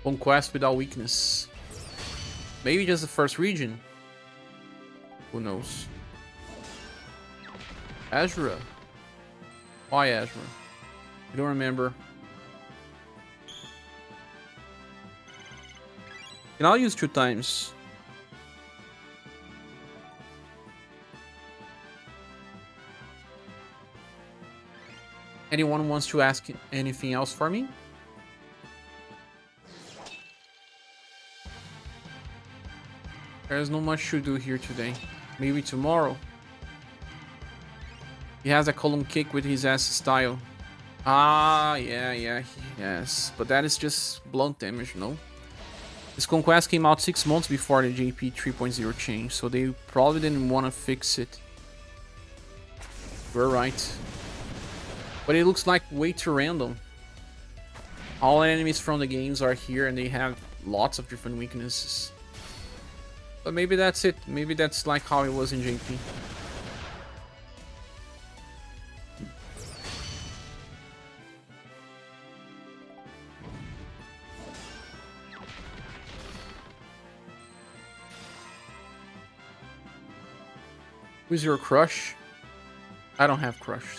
Conquest without weakness. Maybe just the first region. Who knows? Azura. Why Azura? I don't remember. Can I use 2 times? Anyone wants to ask anything else for me? There's not much to do here today. Maybe tomorrow. He has a column kick with his ass style. Ah, yeah, yes. But that is just blunt damage, no? This Conquest came out 6 months before the JP 3.0 change, so they probably didn't want to fix it. We're right. But it looks like way too random. All enemies from the games are here and they have lots of different weaknesses. But maybe that's it. Maybe that's like how it was in JP. Who's your crush? I don't have crush.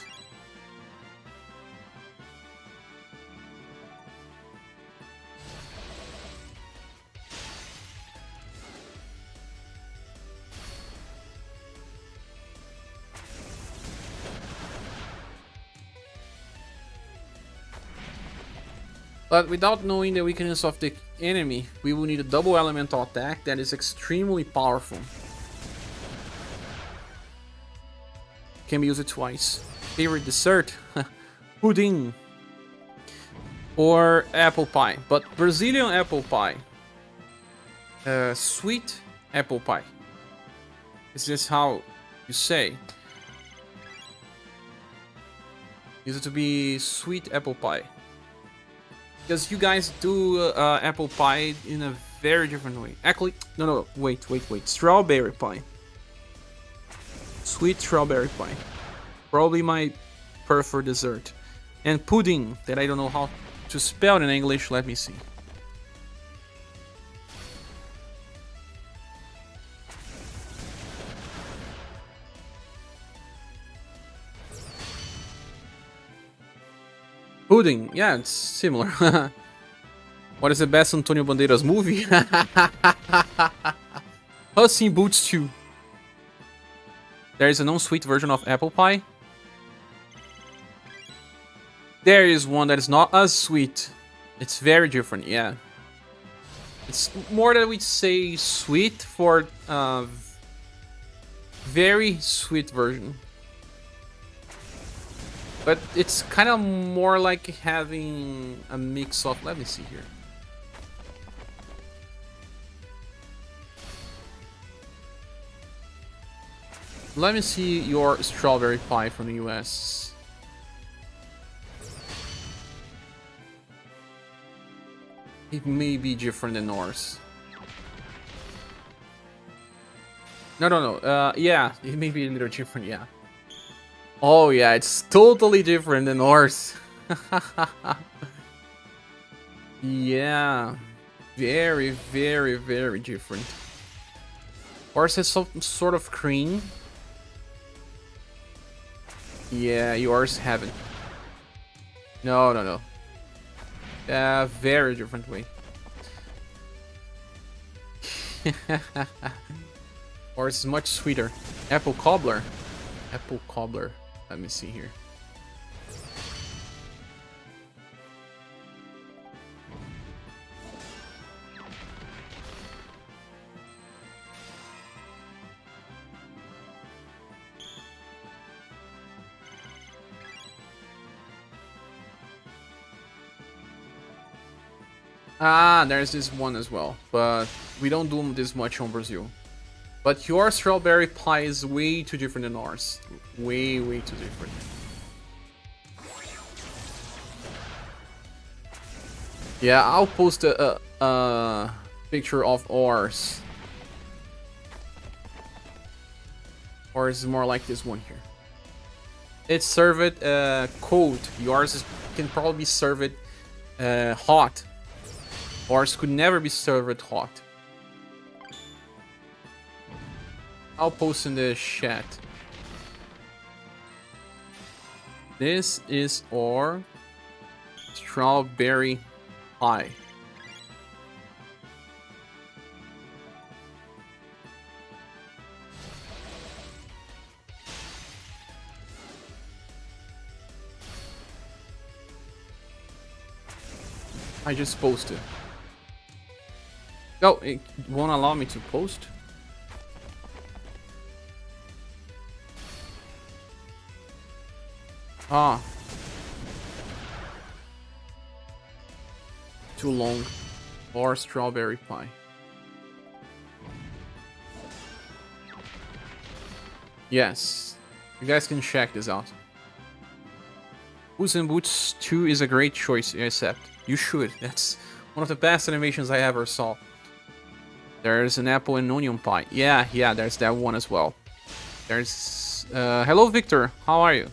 But without knowing the weakness of the enemy, we will need a double elemental attack that is extremely powerful. Can be used twice. Favorite dessert? Pudding. Or apple pie. But Brazilian apple pie. Sweet apple pie. Is this how you say? Is it to be sweet apple pie? Because you guys do apple pie in a very different way. Actually, no, wait. Strawberry pie. Sweet strawberry pie. Probably my preferred dessert. And pudding, that I don't know how to spell in English. Let me see. Pudding, yeah, it's similar. What is the best Antonio Banderas movie? Puss in Boots 2. There is a non-sweet version of apple pie. There is one that is not as sweet. It's very different, yeah. It's more that we'd say sweet for very sweet version. But it's kind of more like having a mix of... Let me see here. Let me see your strawberry pie from the US. It may be different than ours. No. Yeah, it may be a little different, yeah. Oh yeah, it's totally different than ours. Yeah, very, very, very different. Ours has some sort of cream. Yeah, yours haven't. No. Very different way. Ours is much sweeter. Apple cobbler. Apple cobbler. Let me see here. Ah, there's this one as well, but we don't do this much on Brazil. But your strawberry pie is way too different than ours. Way, way too different. Yeah, I'll post a picture of ours. Ours is more like this one here. It's served cold. Yours can probably be served hot. Ours could never be served hot. I'll post in the chat. This is our strawberry pie. I just posted. Oh, it won't allow me to post. Ah. Too long. Or strawberry pie. Yes. You guys can check this out. Puss in Boots 2 is a great choice, except you should. That's one of the best animations I ever saw. There's an apple and onion pie. Yeah, there's that one as well. There's... hello, Victor. How are you?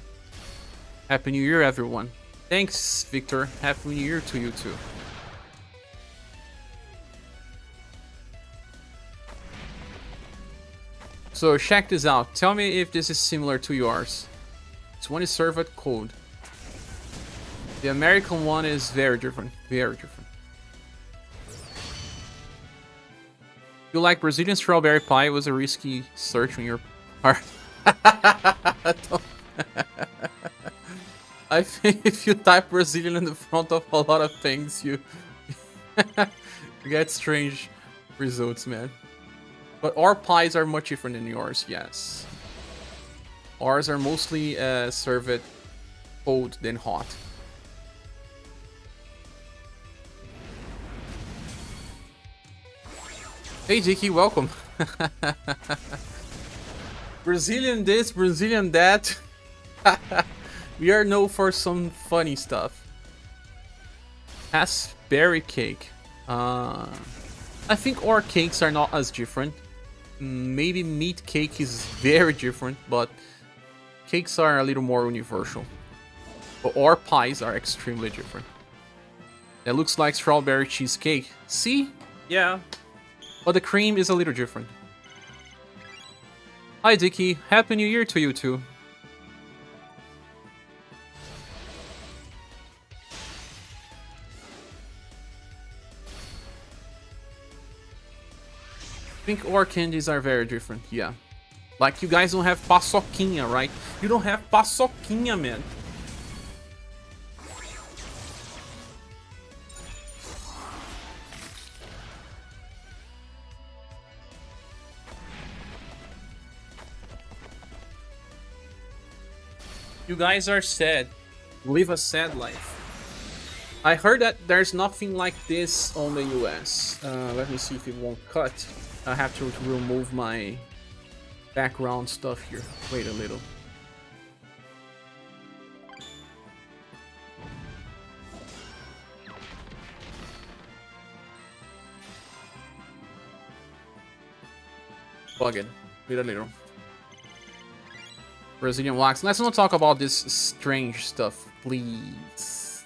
Happy New Year, everyone. Thanks, Victor. Happy New Year to you, too. So, check this out. Tell me if this is similar to yours. This one is served cold. The American one is very different. Very different. You like Brazilian strawberry pie? It was a risky search on your part. I think if you type Brazilian in the front of a lot of things, you get strange results, man. But our pies are much different than yours, yes. Ours are mostly served cold than hot. Hey Dicky, welcome. Brazilian this, Brazilian that. We are known for some funny stuff. Raspberry cake. I think our cakes are not as different. Maybe meat cake is very different, but cakes are a little more universal. But our pies are extremely different. That looks like strawberry cheesecake. See? Yeah. But the cream is a little different. Hi Dicky, Happy New Year to you too. I think our candies are very different, yeah. Like you guys don't have paçoquinha, right? You don't have paçoquinha, man. You guys are sad. Live a sad life. I heard that there's nothing like this on the US. Let me see if it won't cut. I have to remove my background stuff here. Wait a little. Bug it. Wait a little. Brazilian wax. Let's not talk about this strange stuff, please.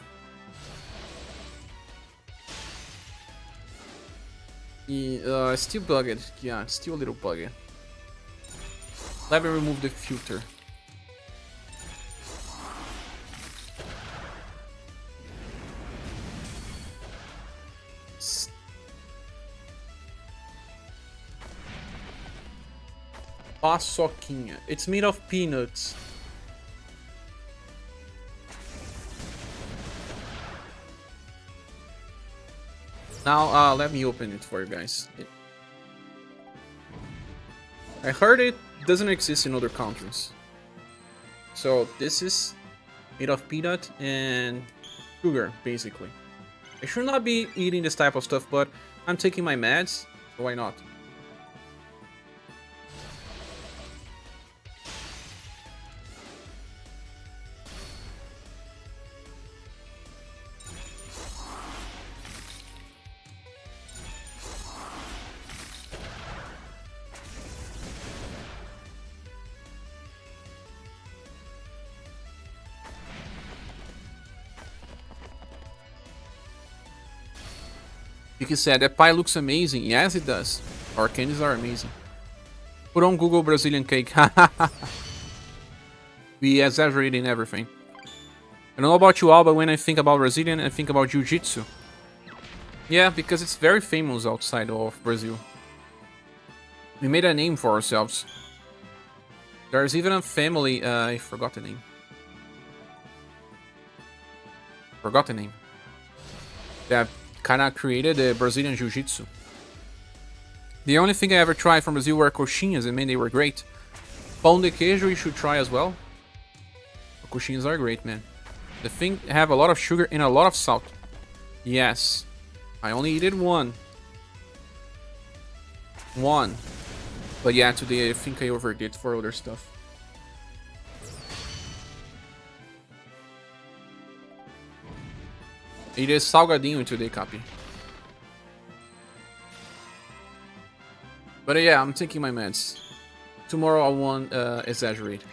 Yeah, still bugged. Yeah, still a little bugged. Let me remove the filter. Paçoquinha. It's made of peanuts. Now, let me open it for you guys. I heard it doesn't exist in other countries. So this is made of peanut and sugar, basically. I should not be eating this type of stuff, but I'm taking my meds, so why not? Yuki said, that pie looks amazing. Yes, it does. Our candies are amazing. Put on Google Brazilian cake. We exaggerate in everything. I don't know about you all, but when I think about Brazilian, I think about Jiu-Jitsu. Yeah, because it's very famous outside of Brazil. We made a name for ourselves. There's even a family, I forgot the name. That kind of created the Brazilian Jiu-Jitsu. The only thing I ever tried from Brazil were coxinhas, and man, they were great. Pão de queijo you should try as well. The coxinhas are great, man. The thing have a lot of sugar and a lot of salt. Yes. I only eated one. But yeah, today I think I overdid for other stuff. It is salgadinho today, copy. But yeah, I'm taking my meds. Tomorrow I won't exaggerate.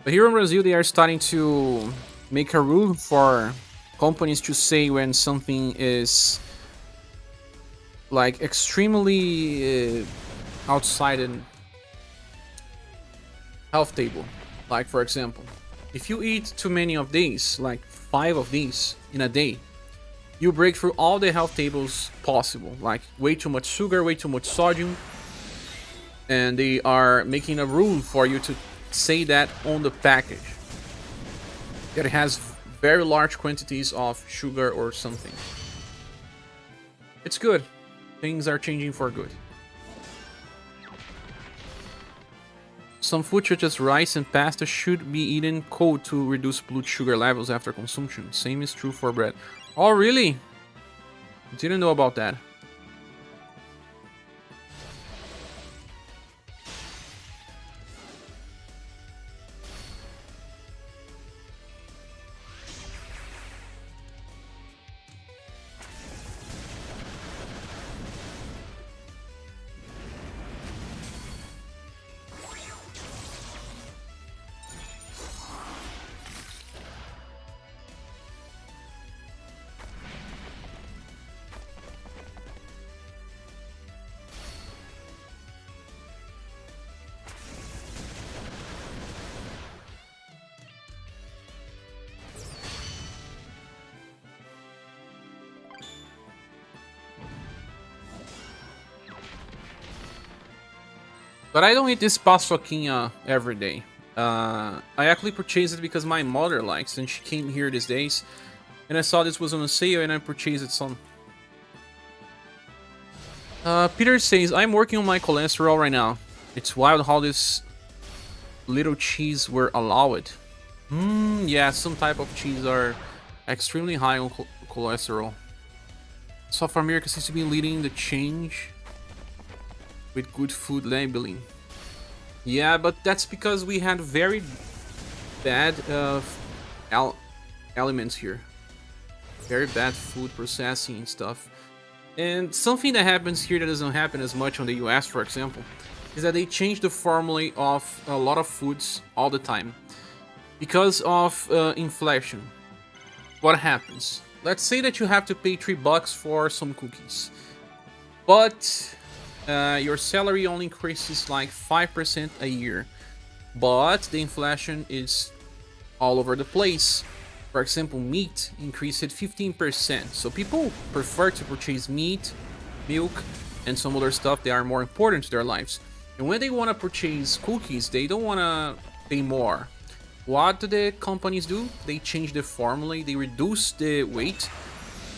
But here in Brazil, they are starting to make a rule for companies to say when something is like extremely outside in health table. Like for example, if you eat too many of these, like 5 of these in a day, you break through all the health tables possible, like way too much sugar, way too much sodium, and they are making a rule for you to say that on the package, that it has very large quantities of sugar or something. It's good. Things are changing for good. Some food such as rice and pasta should be eaten cold to reduce blood sugar levels after consumption. Same is true for bread. Oh, really? Didn't know about that. But I don't eat this paçoquinha every day. I actually purchased it because my mother likes, and she came here these days, and I saw this was on a sale, and I purchased it some. Peter says, I'm working on my cholesterol right now. It's wild how this little cheese were allowed. Yeah, some type of cheese are extremely high on cholesterol. South America seems to be leading the change with good food labeling. Yeah, but that's because we had very bad elements here. Very bad food processing and stuff. And something that happens here that doesn't happen as much on the US, for example, is that they change the formula of a lot of foods all the time. Because of inflation. What happens? Let's say that you have to pay $3 for some cookies. But your salary only increases like 5% a year, but the inflation is all over the place. For example, meat increased 15%, so people prefer to purchase meat, milk, and some other stuff that are more important to their lives. And when they want to purchase cookies, they don't want to pay more. What do the companies do? They change the formula, they reduce the weight,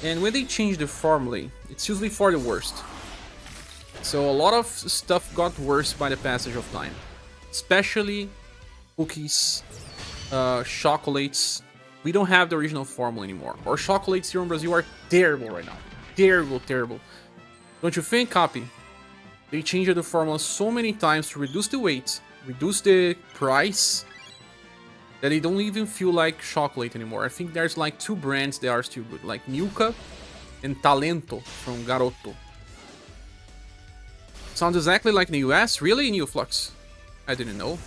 and when they change the formula, it's usually for the worst. So a lot of stuff got worse by the passage of time. Especially cookies, chocolates, We don't have the original formula anymore. Our chocolates here in Brazil are terrible right now. Terrible, terrible. Don't you think, Copy? They changed the formula so many times to reduce the weight, reduce the price, that they don't even feel like chocolate anymore. I think there's like 2 brands that are still good, like Milka and Talento from Garoto. Sounds exactly like in the US. Really, New Flux? I didn't know.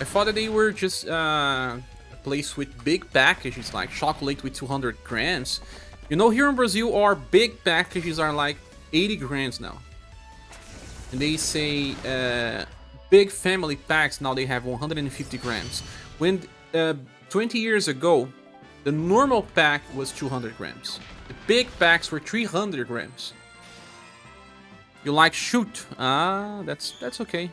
I thought that they were just a place with big packages, like chocolate with 200 grams. You know, here in Brazil, our big packages are like 80 grams now. And they say big family packs now they have 150 grams. When 20 years ago, the normal pack was 200 grams. The big packs were 300 grams. You like shoot? Ah, that's okay.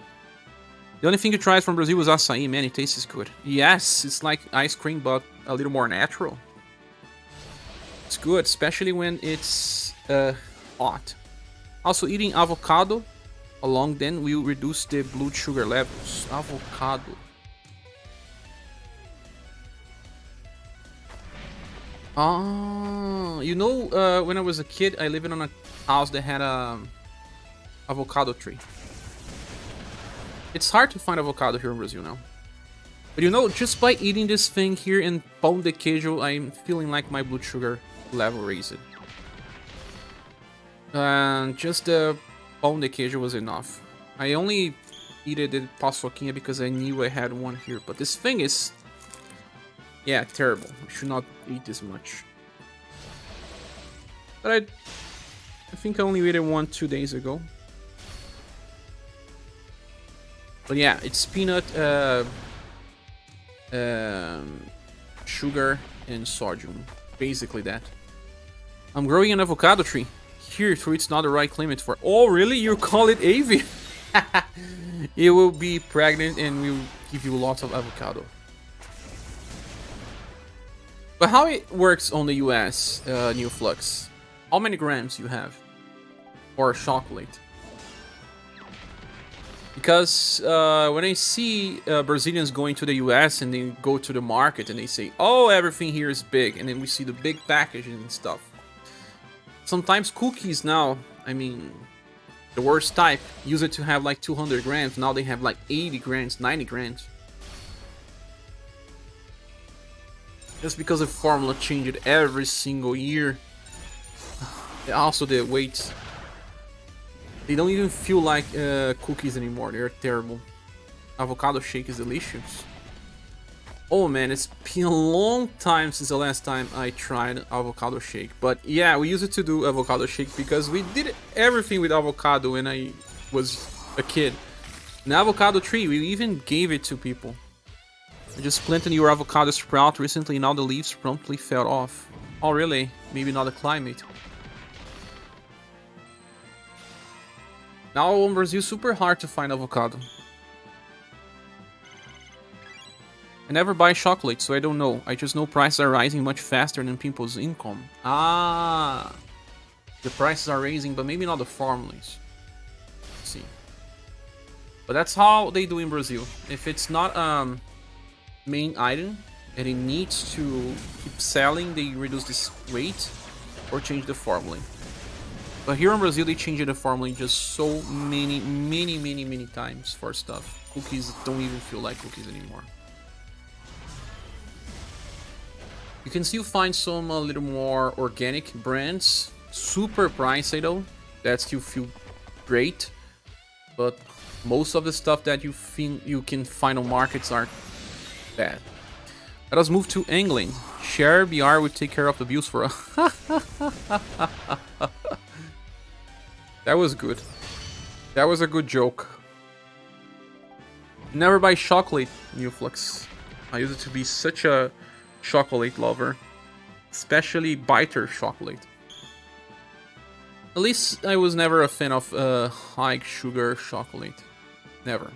The only thing you tried from Brazil was açaí. Man, it tastes good. Yes, it's like ice cream, but a little more natural. It's good, especially when it's hot. Also, eating avocado along then will reduce the blood sugar levels. Avocado. Ah, you know, when I was a kid, I lived in a house that had a avocado tree. It's hard to find avocado here in Brazil now. But you know, just by eating this thing here in pão de queijo, I'm feeling like my blood sugar level raised. And just the pão de queijo was enough. I only eat the paçoquinha because I knew I had one here. But this thing is... yeah, terrible. I should not eat this much. But I think I only ate it 1-2 days ago. But yeah, it's peanut, sugar, and sodium. Basically that. I'm growing an avocado tree. Here, so it's not the right climate for... oh, really? You call it avian? It will be pregnant and will give you lots of avocado. But how it works on the US, New Flux? How many grams you have? Or chocolate? Because when I see Brazilians going to the US and they go to the market and they say, oh, everything here is big, and then we see the big packaging and stuff. Sometimes cookies now, I mean, the worst type, used to have like 200 grams, now they have like 80 grams, 90 grams. Just because the formula changed every single year. Also the weights. They don't even feel like cookies anymore. They're terrible. Avocado shake is delicious. Oh man, it's been a long time since the last time I tried avocado shake. But yeah, we used to do avocado shake because we did everything with avocado when I was a kid. An avocado tree, we even gave it to people. I just planted your avocado sprout recently, now the leaves promptly fell off. Oh really? Maybe not the climate. Now in Brazil, super hard to find avocado. I never buy chocolate, so I don't know. I just know prices are rising much faster than people's income. Ah, the prices are raising, but maybe not the formulas. Let's see. But that's how they do in Brazil. If it's not main item and it needs to keep selling, they reduce this weight or change the formula. But here in Brazil, they changed the formula just so many times for stuff. Cookies don't even feel like cookies anymore. You can still find some a little more organic brands. Super pricey though. That still feel great. But most of the stuff that you think you can find on markets are bad. Let us move to England. ScherBR will take care of the bills for us. That was good. That was a good joke. Never buy chocolate, New Flux. I used to be such a chocolate lover. Especially bitter chocolate. At least I was never a fan of high sugar chocolate. Never.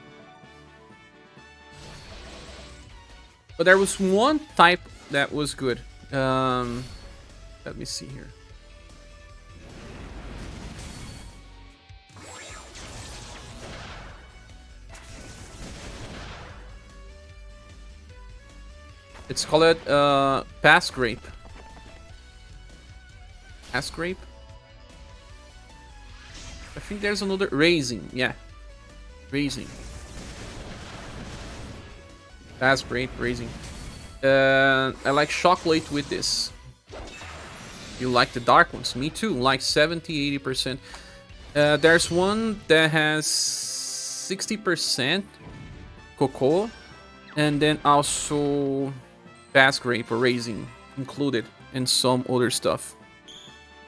But there was one type that was good. Let me see here. It's called Pass Grape. Pass Grape? I think there's another Raising. Yeah. Raising. Pass Grape, Raising. I like chocolate with this. You like the dark ones? Me too. Like 70-80%. There's one that has 60% cocoa, and then also Pass Grape or Raising included, and some other stuff.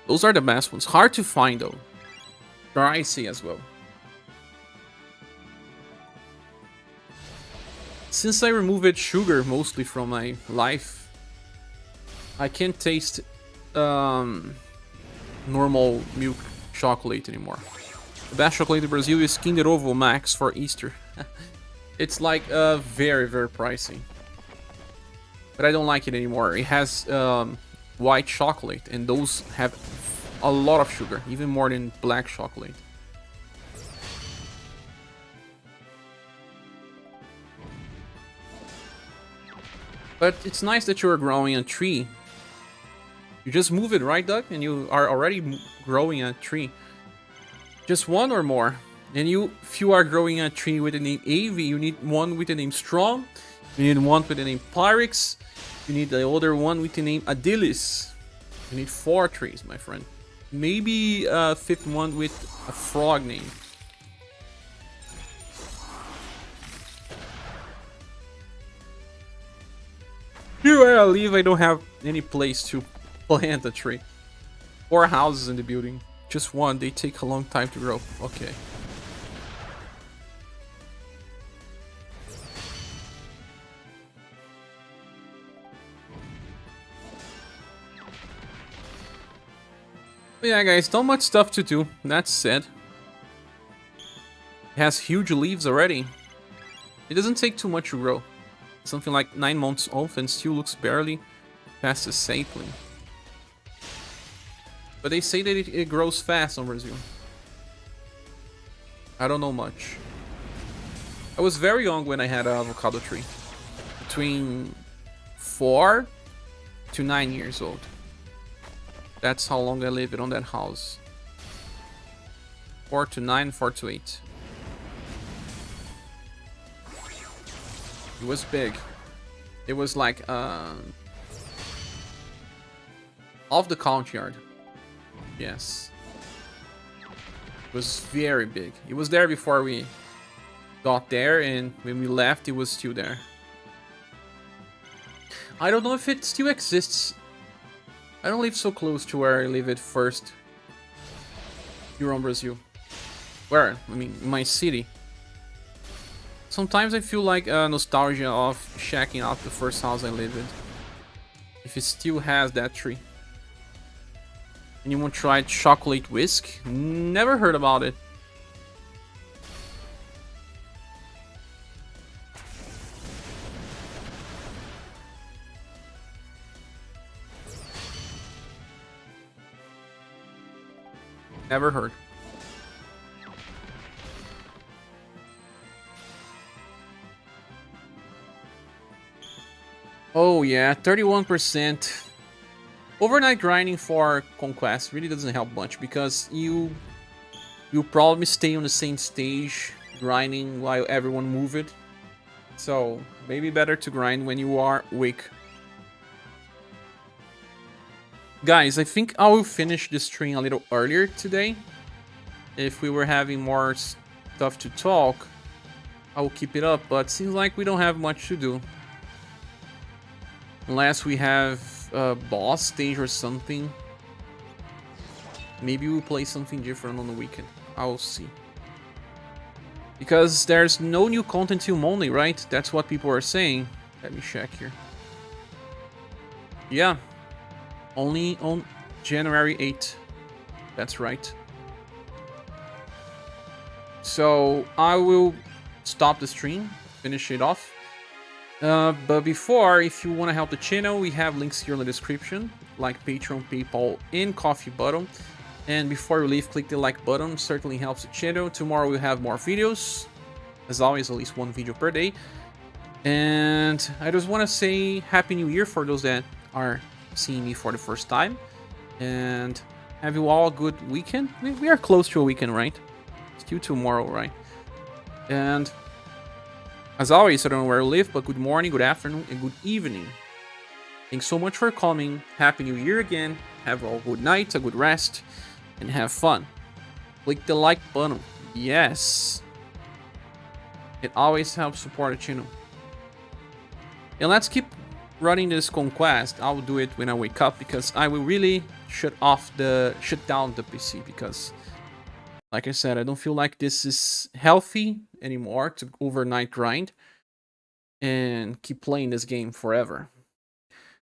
Those are the best ones. Hard to find though. Pricey as well. Since I removed sugar mostly from my life, I can't taste normal milk chocolate anymore. The best chocolate in Brazil is Kinder Ovo Max for Easter. It's like very, very pricey. But I don't like it anymore. It has white chocolate, and those have a lot of sugar, even more than black chocolate. But it's nice that you're growing a tree. You just move it, right, Doug? And you are already growing a tree. Just one or more. And if you are growing a tree with the name AV, you need one with the name Strong. You need one with the name Pyrix. You need the other one with the name Adilis. You need 4 trees, my friend. Maybe a 5th one with a frog name. Here where I live, I don't have any place to plant a tree. 4 houses in the building. Just one, they take a long time to grow. Okay. But yeah, guys, not much stuff to do. That said, it has huge leaves already. It doesn't take too much to grow. Something like 9 months old and still looks barely past the sapling. But they say that it grows fast on Brazil. I don't know much. I was very young when I had an avocado tree. Between 4 to 9 years old. That's how long I lived on that house. 4 to 9, 4 to 8. It was big. It was like off the courtyard. Yes. It was very big. It was there before we got there, and when we left it was still there. I don't know if it still exists. I don't live so close to where I lived at first. Here in Brazil. Where? I mean, in my city. Sometimes I feel like nostalgia of checking out the first house I lived in. If it still has that tree. Anyone tried chocolate whisk? Never heard about it. Never heard. Oh yeah, 31%. Overnight grinding for Conquest really doesn't help much because you'll probably stay on the same stage grinding while everyone move it. So maybe better to grind when you are weak. Guys, I think I will finish this stream a little earlier today. If we were having more stuff to talk, I will keep it up, but seems like we don't have much to do. Unless we have a boss stage or something. Maybe we'll play something different on the weekend. I'll see. Because there's no new content till Monday, right? That's what people are saying. Let me check here. Yeah. Only on January 8th. That's right. So I will stop the stream, finish it off. But before, if you want to help the channel, we have links here in the description, like Patreon, PayPal, and Coffee button. And before you leave, click the like button, certainly helps the channel. Tomorrow we'll have more videos, as always, at least 1 video per day. And I just want to say Happy New Year for those that are seeing me for the first time. And have you all a good weekend? We are close to a weekend, right? Still tomorrow, right? And as always, I don't know where you live, but good morning, good afternoon, and good evening. Thanks so much for coming. Happy New Year again. Have a good night, a good rest, and have fun. Click the like button. Yes. It always helps support the channel. And let's keep running this Conquest. I'll do it when I wake up because I will really shut down the PC because, like I said, I don't feel like this is healthy anymore to overnight grind and keep playing this game forever.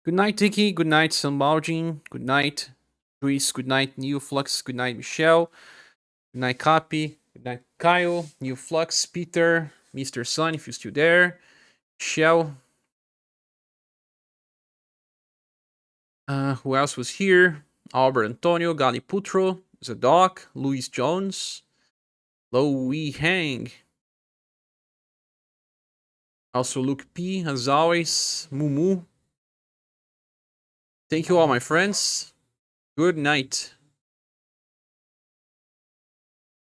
Good night, Tiki. Good night, Sambaujin. Good night, Luis. Good night, New Flux. Good night, Michelle. Good night, Copy. Good night, Kyle. New Flux, Peter, Mr. Sun, if you're still there. Michelle. Who else was here? Albert Antonio, Gali Putro, Zadok, Luis Jones, Louis Hang. Also Luke P, as always, Mumu. Thank you all, my friends. Good night.